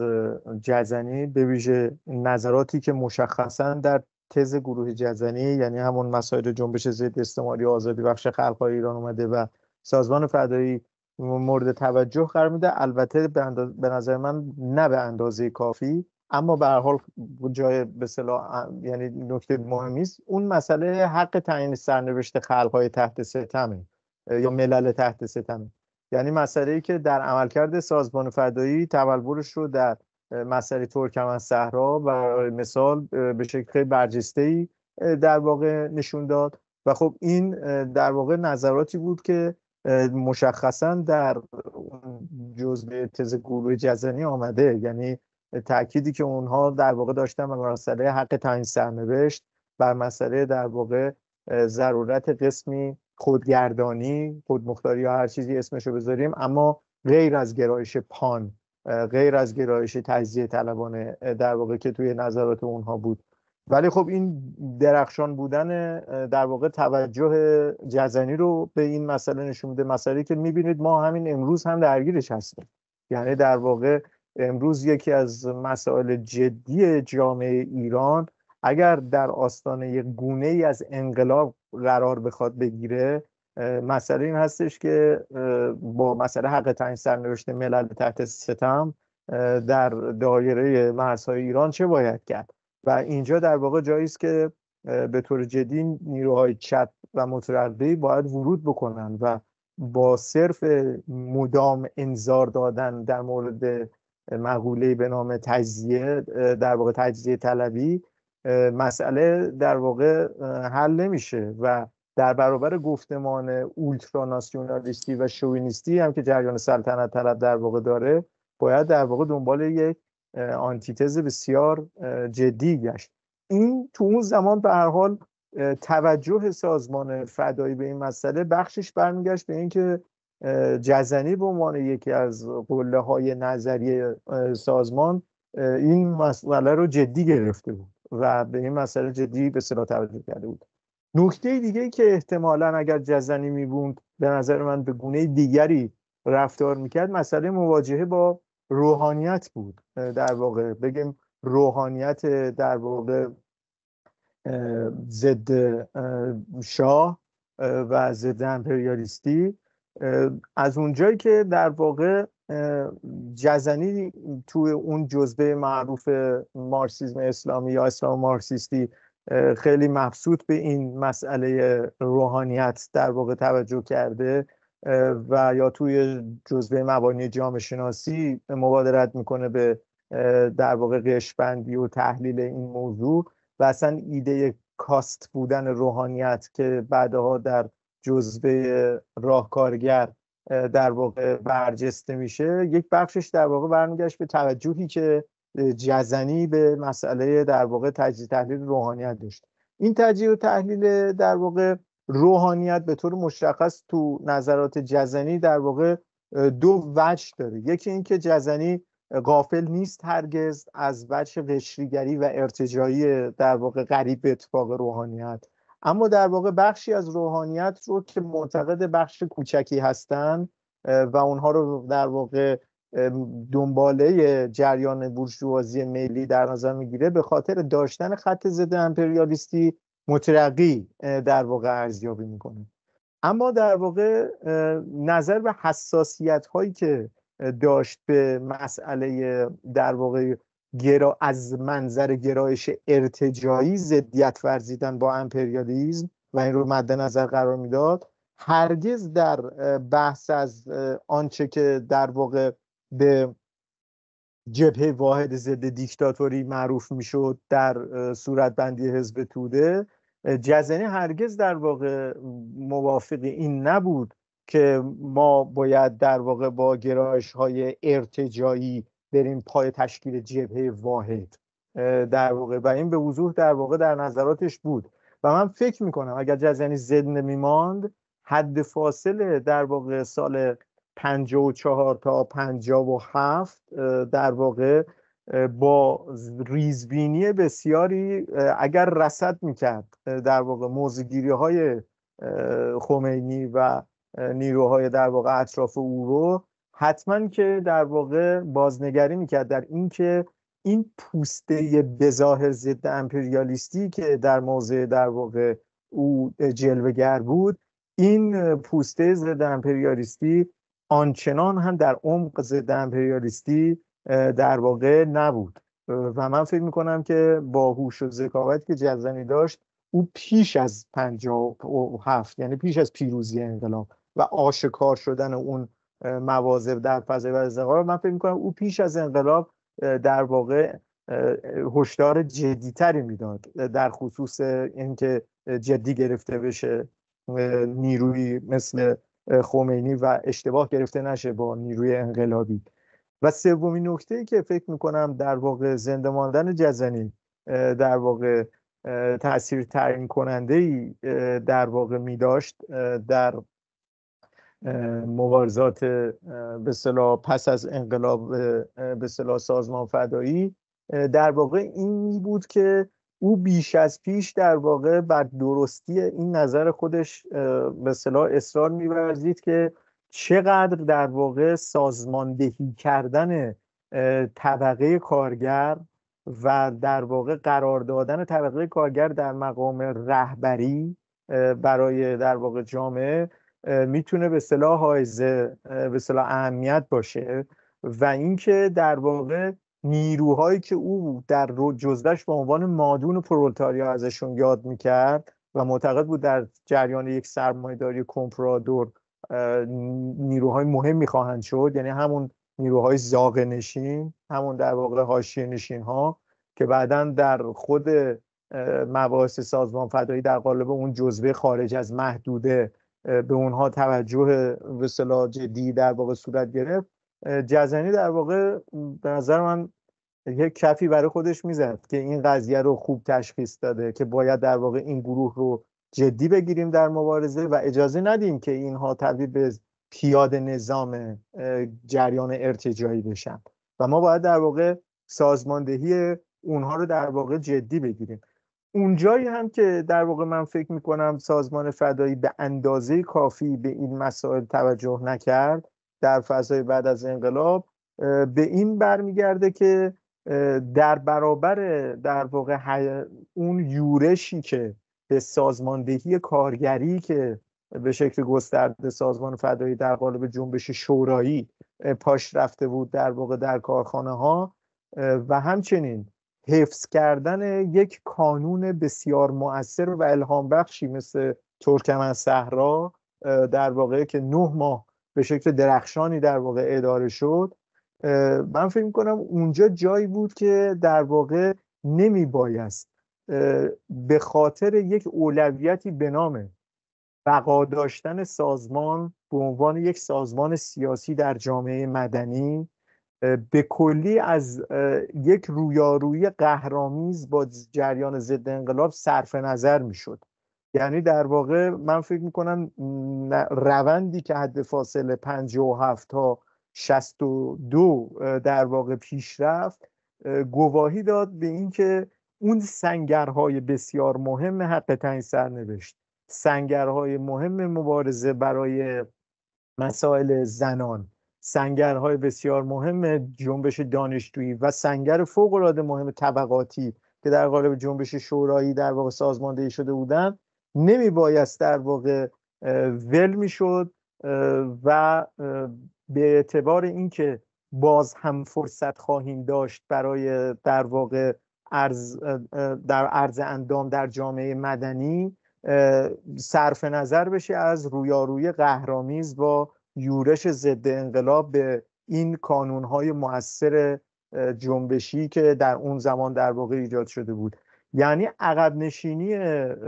B: جزنی، به ویژه نظراتی که مشخصا در تز گروه جزنی، یعنی همون مسائل جنبش ضد استعماری آزادی بخش خلق‌های ایران اومده و سازمان فدایی مورد توجه قرار میده. البته به نظر من نه به اندازه کافی، اما به هر حال جای به اصطلاح یعنی نکته مهمی است. اون مسئله حق تعیین سرنوشت خلق‌های تحت ستم یا ملل تحت ستم، یعنی مسئله‌ای که در عملکرد سازمان فدایی تبلورش رو در مسئله ترکمن‌صحرا و مثال به شکل خیلی برجسته‌ای در واقع نشون داد. و خب این در واقع نظراتی بود که مشخصا در جزء تز گروه جزنی آمده، یعنی تأکیدی که اونها در واقع داشتن بر مسئله حق تعیین سرنوشت، بر مسئله در واقع ضرورت قسمی خودگردانی، خودمختاری یا هر چیزی اسمشو بذاریم، اما غیر از گرایش پان، غیر از گرایش تجزیه طلبانه در واقع که توی نظرات اونها بود. ولی خب این درخشان بودن در واقع توجه جزنی رو به این مسئله نشون میده، مسئله که میبینید ما همین امروز هم درگیرش هستیم. یعنی در واقع امروز یکی از مسائل جدی جامعه ایران اگر در آستانه یک گونه‌ای از انقلاب قرار بخواد بگیره، مسئله این هستش که با مسئله حق تعیین سرنوشت ملل تحت ستم در دایره مرزهای ایران چه باید کرد. و اینجا در واقع جایی است که به طور جدی نیروهای چپ و مترقی باید ورود بکنن و با صرف مدام انذار دادن در مورد مقوله‌ای به نام تجزیه، در واقع تجزیه طلبی، مسئله در واقع حل نمیشه و در برابر گفتمان اولتراناسیونالیستی و شوینیستی هم که جریان سلطنت طلب در واقع داره، باید در واقع دنبال یک آنتیتز بسیار جدی گشت. این تو اون زمان به هر حال توجه سازمان فدایی به این مسئله بخشش برمیگشت به اینکه جزنی به عنوان یکی از قله‌های نظری سازمان این مسئله رو جدی گرفته بود و به این مسئله جدی به اصطلاح توجه کرده بود. نکته دیگه‌ای که احتمالاً اگر جزنی می‌بود به نظر من به گونه دیگری رفتار می‌کرد، مسئله مواجهه با روحانیت بود. در واقع بگیم روحانیت در واقع ضد شاه و ضد امپریالیستی. از اونجایی که در واقع جزنی توی اون جزبه معروف مارکسیسم اسلامی یا اسلام مارکسیستی خیلی مبسوط به این مسئله روحانیت در واقع توجه کرده و یا توی جزبه مبانی جامعه شناسی مبادرت میکنه به در واقع قشبندی و تحلیل این موضوع و اصلا ایده کاست بودن روحانیت که بعدها در جزبه راهکارگر در واقع برجسته میشه، یک بخشش در واقع برمیگشت به توجهی که جزنی به مسئله در واقع تجزیه تحلیل روحانیت داشت. این تجزیه و تحلیل در واقع روحانیت به طور مشخص تو نظرات جزنی در واقع دو وجه داره. یکی این که جزنی غافل نیست هرگز از وجه قشریگری و ارتجاعی در واقع قریب به اتفاق روحانیت، اما در واقع بخشی از روحانیت رو که معتقد بخش کوچکی هستند و اونها رو در واقع دنباله جریان بورژوازی ملی در نظر میگیره، به خاطر داشتن خط ضد امپریالیستی مترقی در واقع ارزیابی میکنه. اما در واقع نظر به حساسیت هایی که داشت به مسئله در واقع از منظر گرایش ارتجاعی ضدیت ورزیدن با امپریالیسم و این رو مد نظر قرار میداد، هرگز در بحث از آنچه که در واقع به جبهه واحد ضد دیکتاتوری معروف میشد در صورتبندی حزب توده، جزنی هرگز در واقع موافق این نبود که ما باید در واقع با گرایش های ارتجاعی بریم پای تشکیل جبهه واحد در واقع، و این به وضوح در واقع در نظراتش بود. و من فکر میکنم اگر جزنی زنده میماند، حد فاصله در واقع سال 54 تا 57 در واقع با ریزبینی بسیاری اگر رصد میکرد در واقع موضع‌گیری های خمینی و نیروهای در واقع اطراف او رو، حتما که در واقع بازنگری میکرد در این که این پوسته بظاهر ضد امپریالیستی که در موضع در واقع او جلوه‌گر بود، این پوسته ضد امپریالیستی آنچنان هم در عمق ضد امپریالیستی در واقع نبود. و من فکر میکنم که با هوش و ذکاوتی که جزنی داشت، او پیش از 57 یعنی پیش از پیروزی انقلاب و آشکار شدن اون مواضع در فضای بعد از انقلاب، من فکر میکنم او پیش از انقلاب در واقع هشدار جدیتری میداد در خصوص اینکه جدی گرفته بشه نیروی مثل خمینی و اشتباه گرفته نشه با نیروی انقلابی. و سومین نکته‌ای که فکر میکنم در واقع زنده ماندن جزنی در واقع تأثیر تعیین کننده‌ای در واقع می داشت در مبارزات به اصطلاح پس از انقلاب به اصطلاح سازمان فدایی، در واقع این بود که او بیش از پیش در واقع بر درستی این نظر خودش به اصطلاح اصرار می‌ورزید که چقدر در واقع سازماندهی کردن طبقه کارگر و در واقع قرار دادن طبقه کارگر در مقام رهبری برای در واقع جامعه میتونه به اصطلاح حائزه به اصطلاح اهمیت باشه، و اینکه در واقع نیروهایی که او در جزوهش به عنوان مادون پرولتاریا ازشون یاد میکرد و معتقد بود در جریان یک سرمایه‌داری کمپرادور نیروهای مهمی خواهند شد، یعنی همون نیروهای زاغ نشین، همون در واقع حاشیه نشین ها که بعداً در خود مباحث سازمان فدایی در قالب اون جزوه خارج از محدوده به اونها توجه به اصطلاح جدی در واقع صورت گرفت. جزنی در واقع به نظر من یک کفی برای خودش میزد که این قضیه رو خوب تشخیص داده که باید در واقع این گروه رو جدی بگیریم در مبارزه و اجازه ندیم که اینها تبدیل به پیاده نظام جریان ارتجاعی بشن و ما باید در واقع سازماندهی اونها رو در واقع جدی بگیریم. اونجایی هم که در واقع من فکر میکنم سازمان فدایی به اندازه کافی به این مسائل توجه نکرد در فضای بعد از انقلاب، به این برمیگرده که در برابر در واقع اون یورشی که به سازماندهی کارگری که به شکل گسترده سازمان فدایی در قالب جنبش شورایی پاش رفته بود در واقع در کارخانه ها، و همچنین حفظ کردن یک کانون بسیار مؤثر و الهام بخشی مثل ترکمن‌صحرا در واقع که 9 ماه به شکل درخشانی در واقع اداره شد، من فکر می‌کنم اونجا جایی بود که در واقع نمی بایست به خاطر یک اولویتی به نام بقا داشتن سازمان به عنوان یک سازمان سیاسی در جامعه مدنی به کلی از یک رویارویی قهرآمیز با جریان ضد انقلاب صرف نظر میشد. یعنی در واقع من فکر میکنم روندی که حد فاصله 57 تا 62 در واقع پیش رفت گواهی داد به اینکه اون سنگرهای بسیار مهم حق تعیین سرنوشت، سنگرهای مهم مبارزه برای مسائل زنان، سنگرهای بسیار مهم جنبش دانشجویی و سنگر فوق‌العاده مهم طبقاتی که در قالب جنبش شورایی در واقع سازماندهی شده بودند، نمی بایست در واقع ول می شد و به اعتبار اینکه باز هم فرصت خواهیم داشت برای در واقع در عرض اندام در جامعه مدنی صرف نظر بشه از رویارویی قهرآمیز با یورش ضد انقلاب به این کانونهای مؤثر جنبشی که در اون زمان در واقع ایجاد شده بود. یعنی عقب نشینی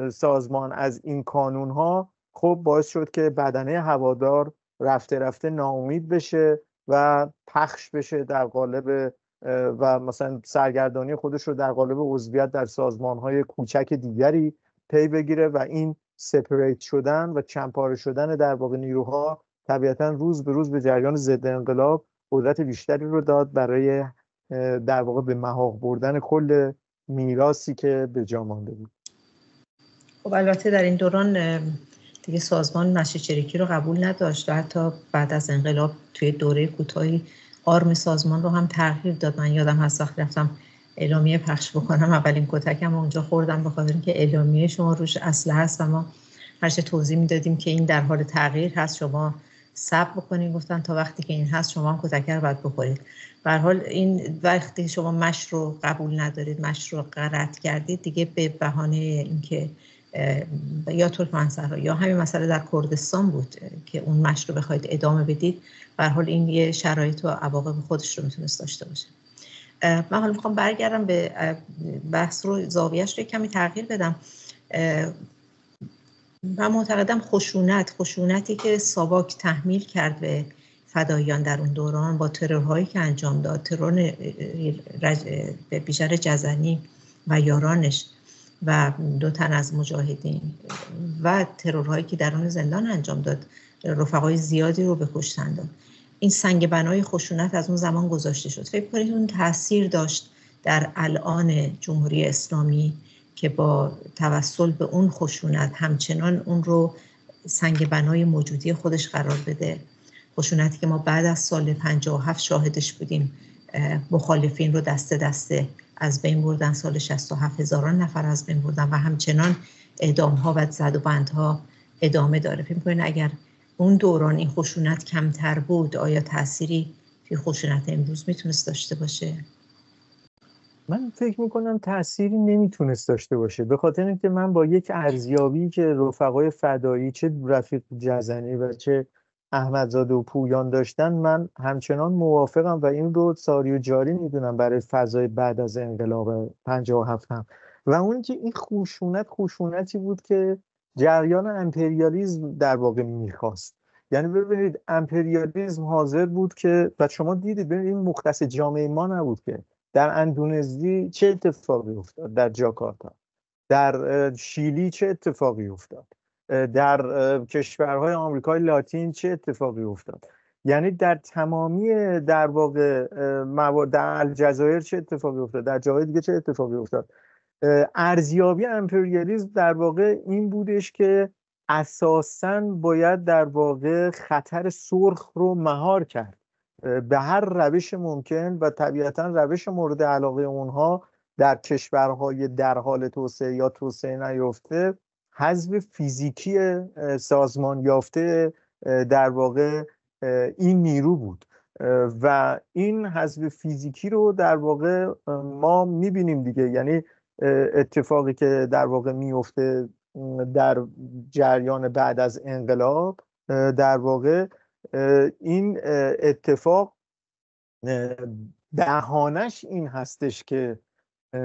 B: سازمان از این کانونها خب باعث شد که بدنه هوادار رفته رفته ناامید بشه و پخش بشه در قالب و مثلا سرگردانی خودش رو در قالب عضویت در سازمان‌های کوچک دیگری پی بگیره و این سپریت شدن و چندپاره شدن در واقع نیروها طبیعتاً روز به روز به جریان ضد انقلاب قدرت بیشتری رو داد برای در واقع به محاق بردن کل میراثی که به جا مانده بود.
A: خب البته در این دوران دیگه سازمان مشی چریکی رو قبول نداشت و حتی بعد از انقلاب توی دوره کوتاهی آرم سازمان رو هم تغییر داد. من یادم هست وقتی رفتم اعلامیه پخش بکنم اولین کتکم اونجا خوردم، به خاطر اینکه اعلامیه شما روش اسلحه هست و ما هرچه توضیح میدادیم که این در حال تغییر هست، شما صبر بکنید. گفتن تا وقتی که این هست شما هم کتک رو باید بخورید. به هر حال این وقتی شما مش رو قبول ندارید، مش رو غلط کردید، دیگه به بهانه اینکه یا ترکمن‌صحرا یا همین مسئله در کردستان بود که اون مش رو بخواید ادامه بدید، به هر حال این یه شرایط و عواقب خودش رو میتونست داشته باشه. من حالا میخوام برگردم به بحث رو، زاویه‌اش رو کمی تغییر بدم. من معتقدم خشونتی که ساواک تحمیل کرد به فداییان در اون دوران با ترورهایی که انجام داد، ترور بیشتر جزنی و یارانش و 2 تن از مجاهدین و ترورهایی که درون زندان انجام داد، رفقای زیادی رو به کشتن داد. این سنگ بنای خشونت از اون زمان گذاشته شد. فکر کنید اون تاثیر داشت در الان جمهوری اسلامی که با توسل به اون خشونت همچنان اون رو سنگ بنای موجودی خودش قرار بده؟ خشونتی که ما بعد از سال 57 شاهدش بودیم، مخالفین رو دسته دسته از بین بردن، سال 67 هزاران نفر از بین بردن و همچنان اعدام ها و زد و بندها ادامه داره. فکر کنید اگر اون دوران این خشونت کمتر بود، آیا تأثیری توی خشونت امروز میتونست داشته باشه؟
B: من فکر میکنم تأثیری نمیتونست داشته باشه، به خاطر اینکه من با یک ارزیابی که رفقای فدایی چه رفیق جزنی و چه احمدزاده و پویان داشتن، من همچنان موافقم و این رو ساری و جاری میدونم برای فضای بعد از انقلاب 57 هم. و اون که این خشونتی بود که جریان امپریالیسم در واقع میخواست. یعنی ببینید امپریالیسم حاضر بود که، و شما دیدید ببینید این مختص جامعه ما نبود که در اندونزی چه اتفاقی افتاد، در جاکارتا، در شیلی چه اتفاقی افتاد، در کشورهای آمریکای لاتین چه اتفاقی افتاد. یعنی در تمامی در واقع در الجزایر چه اتفاقی افتاد، در جاهای دیگه چه اتفاقی افتاد. ارزیابی امپریالیسم در واقع این بودش که اساساً باید در واقع خطر سرخ رو مهار کرد به هر روش ممکن و طبیعتاً روش مورد علاقه اونها در کشورهای در حال توسعه یا توسعه نیافته حذف فیزیکی سازمان یافته در واقع این نیرو بود. و این حذف فیزیکی رو در واقع ما میبینیم دیگه. یعنی اتفاقی که در واقع میفته در جریان بعد از انقلاب، در واقع این اتفاق بهانش این هستش که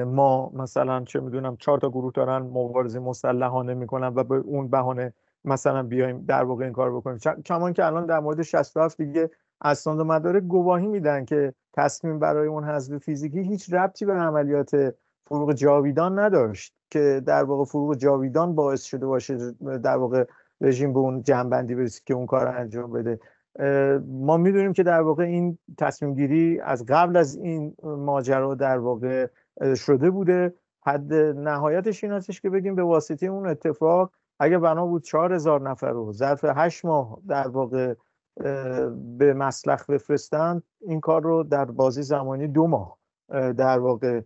B: ما مثلا چه میدونم 4 تا گروه دارن مبارزه مسلحانه میکنن و به اون بهانه مثلا بیایم در واقع این کار بکنیم. کمان که الان در مورد 67 دیگه اسناد و مدارک گواهی میدن که تصمیم برای اون حذف فیزیکی هیچ ربطی به عملیات فروغ جاویدان نداشت که در واقع فروغ جاویدان باعث شده باشه در واقع رژیم به اون جنبندی برسه که اون کار انجام بده. ما میدونیم که در واقع این تصمیم گیری از قبل از این ماجرا در واقع شده بوده. حد نهایتش این هستش که بگیم به واسطه اون اتفاق اگه بنا بود 4000 نفر رو ظرف 8 ماه در واقع به مسلخ بفرستن، این کار رو در بازی زمانی 2 ماه در واقع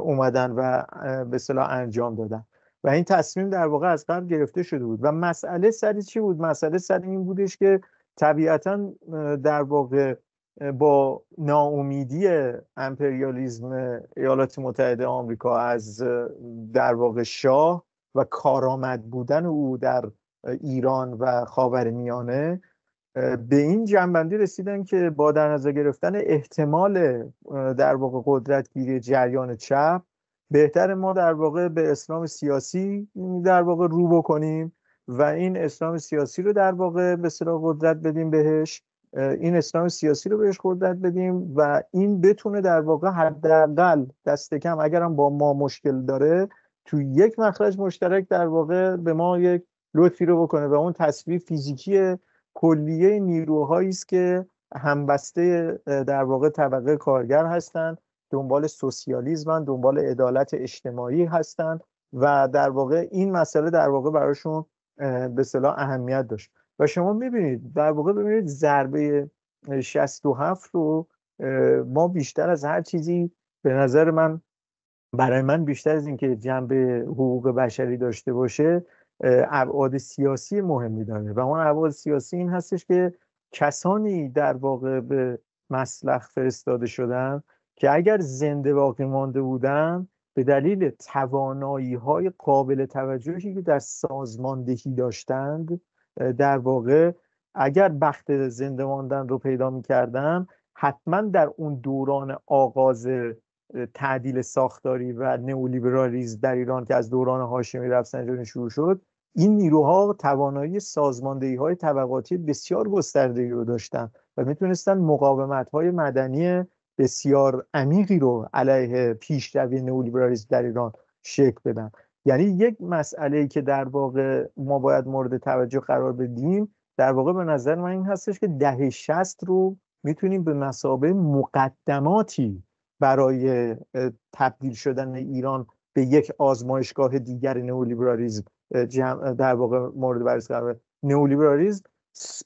B: اومدن و به اصطلاح انجام دادن و این تصمیم در واقع از قبل گرفته شده بود. و مسئله سر چی بود؟ مسئله سر این بودش که طبیعتاً در واقع با ناامیدی امپریالیسم ایالات متحده آمریکا از در واقع شاه و کارآمد بودن او در ایران و خاورمیانه، به این جنبندی رسیدن که با در نظر گرفتن احتمال در واقع قدرتگیری جریان چپ، بهتر ما در واقع به اسلام سیاسی در واقع رو بکنیم و این اسلام سیاسی رو در واقع به اصطلاح قدرت بدیم بهش، این اسلام سیاسی رو بهش قدرت بدیم و این بتونه در واقع حداقل دست کم اگرم با ما مشکل داره تو یک مخرج مشترک در واقع به ما یک لطفی رو بکنه و اون تصویر فیزیکی کلیه نیروهایی است که همبسته در واقع طبقه کارگر هستند، دنبال سوسیالیسم، دنبال عدالت اجتماعی هستند و در واقع این مسئله در واقع براشون به اصطلاح اهمیت داشت. و شما میبینید در واقع ببینید ضربه 67 رو ما بیشتر از هر چیزی به نظر من، برای من بیشتر از اینکه جنبه حقوق بشری داشته باشه ابعاد سیاسی مهمی داره و اون ابعاد سیاسی این هستش که کسانی در واقع به مسلخ فرستاده شدن که اگر زنده باقی مانده بودن به دلیل توانایی‌های قابل توجهی که در سازماندهی داشتند در واقع اگر بخت زنده ماندن رو پیدا می‌کردن حتما در اون دوران آغاز تعدیل ساختاری و نئولیبرالیسم در ایران که از دوران هاشمی رفسنجانی شروع شد، این نیروها توانایی سازماندهی‌های طبقاتی بسیار گسترده‌ای رو داشتن و میتونستن مقاومت‌های مدنی بسیار عمیقی رو علیه پیشروی نئولیبرالیسم در ایران شکل بدن. یعنی یک مسئله‌ای که در واقع ما باید مورد توجه قرار بدیم در واقع به نظر من این هستش که دهه 60 رو میتونیم به مثابه مقدماتی برای تبدیل شدن ایران به یک آزمایشگاه دیگر نئولیبرالیسم در واقع مورد بررسی قرار بدیم. نئولیبرالیسم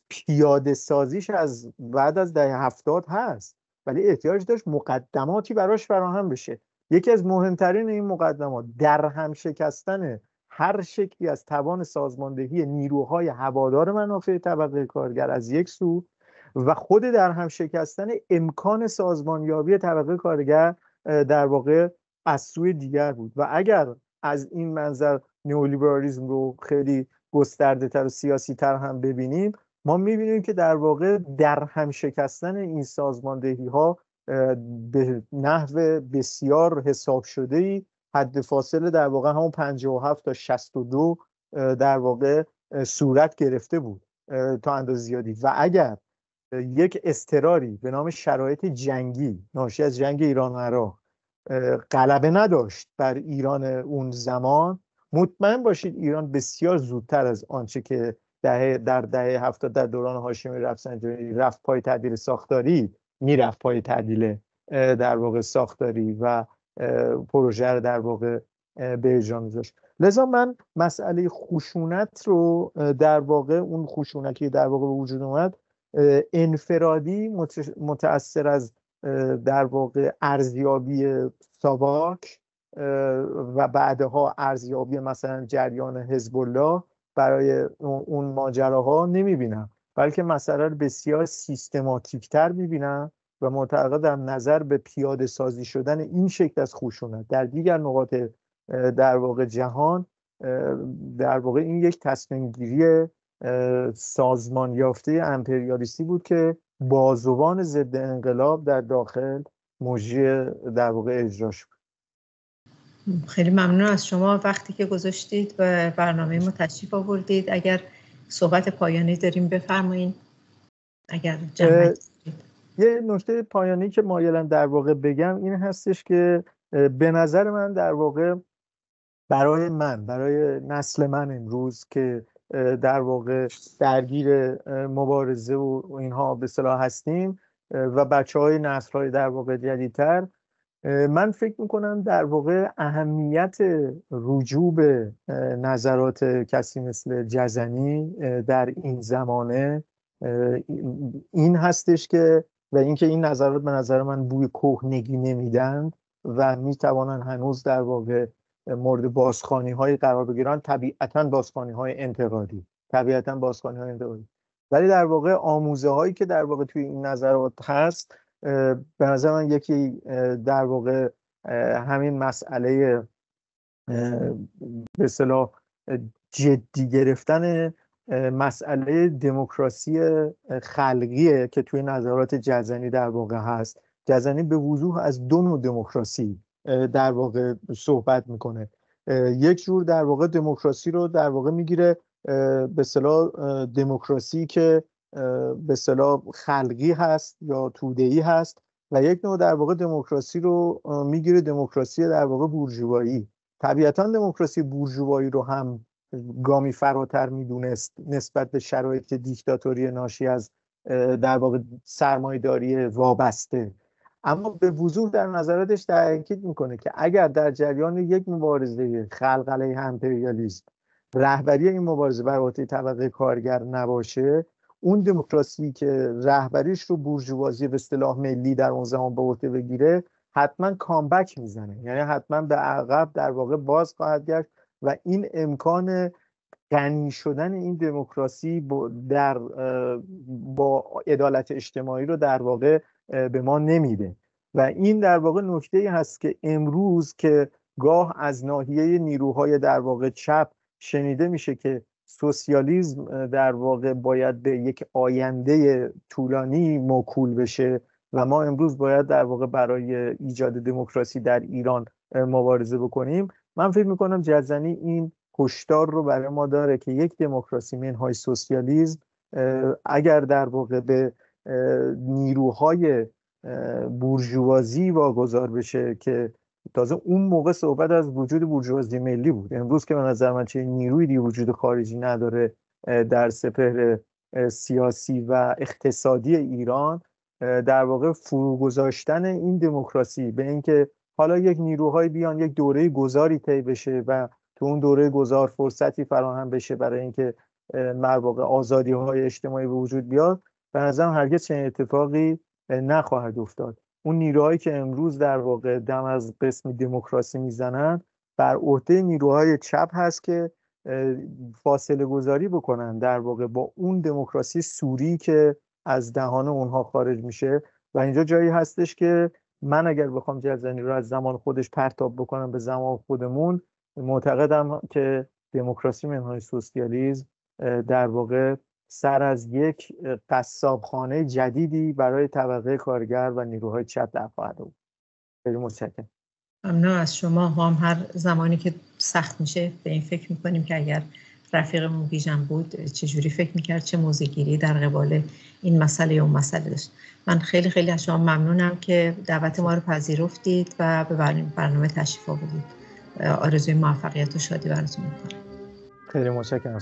B: پیاده سازیش از بعد از دهه 70 هست ولی احتیاج داشت مقدماتی براش فراهم بشه. یکی از مهمترین این مقدمات در هم شکستن هر شکلی از توان سازماندهی نیروهای هوادار منافع طبقه کارگر از یک سو و خود در هم شکستن امکان سازمانیابی طبقه کارگر در واقع از سوی دیگر بود. و اگر از این منظر نئولیبرالیسم رو خیلی گسترده تر و سیاسی تر هم ببینیم، ما میبینیم که در واقع در هم شکستن این سازماندهی ها به نحو بسیار حساب شده‌ای حد فاصله در واقع همون 57 تا 62 در واقع صورت گرفته بود تا اندازه زیادی. و اگر یک اضطراری به نام شرایط جنگی ناشی از جنگ ایران و عراق غلبه نداشت بر ایران اون زمان، مطمئن باشید ایران بسیار زودتر از آنچه که در دهه 70 در دوران هاشمی رفسنجانی رفت پای تعدیل ساختاری میرفت پای تعدیل در واقع ساختاری و پروژه رو در واقع به اجرا میذاشت. لذا من مسئله خشونت رو در واقع اون خشونتی در واقع به وجود اومد انفرادی متأثر از در واقع ارزیابی ساواک و بعدها ارزیابی مثلا جریان حزب الله برای اون ماجراها نمیبینم، بلکه مسئله رو بسیار سیستماتیک تر میبینم و معتقدم نظر به پیاده سازی شدن این شکل از خشونت در دیگر نقاط در واقع جهان در واقع این یک تصمیم گیری سازمان یافته امپریالیستی بود که بازوان ضد انقلاب در داخل مجری در واقع اجراش بود.
A: خیلی ممنون از شما وقتی که گذاشتید و برنامه ما تشریف آوردید. اگر صحبت پایانی داریم بفرمایید. اگر
B: یه نکته پایانی که مایلم در واقع بگم این هستش که به نظر من در واقع برای نسل من امروز که در واقع درگیر مبارزه و اینها به اصطلاح هستیم و بچه‌های نسل‌های در واقع جدیدتر، من فکر میکنم در واقع اهمیت رجوع به نظرات کسی مثل جزنی در این زمانه این هستش که و اینکه این نظرات به نظر من بوی کهنگی نمیدن و میتوانن هنوز در واقع مورد بازخوانی‌های قرار بگیرن، طبیعتاً بازخوانی‌های انتقادی ولی در واقع آموزه‌هایی که در واقع توی این نظرات هست به نظر من یکی در واقع همین مسئله به اصطلاح جدی گرفتن مسئله دموکراسی خلقیه که توی نظرات جزنی در واقع هست. جزنی به وضوح از دو نوع دموکراسی در واقع صحبت میکنه. یک جور در واقع دموکراسی رو در واقع میگیره به اصطلاح دموکراسی که به اصطلاح خلقی هست یا توده‌ای هست، و یک نوع در واقع دموکراسی رو میگیره دموکراسی در واقع بورژوایی. طبیعتاً دموکراسی بورژوایی رو هم گامی فراتر میدونست نسبت به شرایط دیکتاتوری ناشی از در واقع سرمایه‌داری وابسته، اما به وضوح در نظراتش تاکید میکنه که اگر در جریان یک مبارزه خلق علیه امپریالیسم رهبری این مبارزه بر عهده طبقه کارگر نباشه، اون دموکراسی که رهبریش رو بورژوازی به اصطلاح ملی در اون زمان به عهده بگیره حتما کامبک میزنه، یعنی حتما به عقب در واقع باز خواهد گشت و این امکان غنی شدن این دموکراسی با عدالت اجتماعی رو در واقع به ما نمیده. و این در واقع نکته‌ای هست که امروز که گاه از ناحیه نیروهای در واقع چپ شنیده میشه که سوسیالیسم در واقع باید به یک آینده طولانی موکول بشه و ما امروز باید در واقع برای ایجاد دموکراسی در ایران مبارزه بکنیم، من فکر میکنم جزنی این هشدار رو برای ما داره که یک دموکراسی منهای سوسیالیسم اگر در واقع به نیروهای بورژوازی واگذار بشه، که تازه اون موقع صحبت از وجود بورژوازی ملی بود، امروز که به نظر من چه نیروی دی وجود خارجی نداره در سپهر سیاسی و اقتصادی ایران، در واقع فرو گذاشتن این دموکراسی به اینکه حالا یک نیروهای بیان یک دوره گذاری طی بشه و تو اون دوره گذار فرصتی فراهم بشه برای اینکه در واقع آزادی‌های اجتماعی به وجود بیاد، به نظرم هرگز چنین اتفاقی نخواهد افتاد. اون نیروهایی که امروز در واقع دم از قسم دموکراسی میزنن بر عهده نیروهای چپ هست که فاصله گذاری بکنن در واقع با اون دموکراسی سوری که از دهان اونها خارج میشه. و اینجا جایی هستش که من اگر بخوام جزنی رو از زمان خودش پرتاب بکنم به زمان خودمون، معتقدم که دموکراسی منهای سوسیالیسم در واقع سر از یک قصابخانه جدیدی برای طبقه کارگر و نیروهای چپ در خواهد بود. خیلی متشکرم.
A: ممنون از شما. هم هر زمانی که سخت میشه به این فکر میکنیم که اگر رفیقمون بیژن بود چجوری فکر میکرد، چه موضع‌گیری در قبال این مسئله یا اون مسئله داشت. من خیلی خیلی از شما ممنونم که دعوت ما رو پذیرفتید و به برنامه تشریف آوردید. آرزوی موفقیت و شادی براتون میکنم.
B: خیلی متشکرم.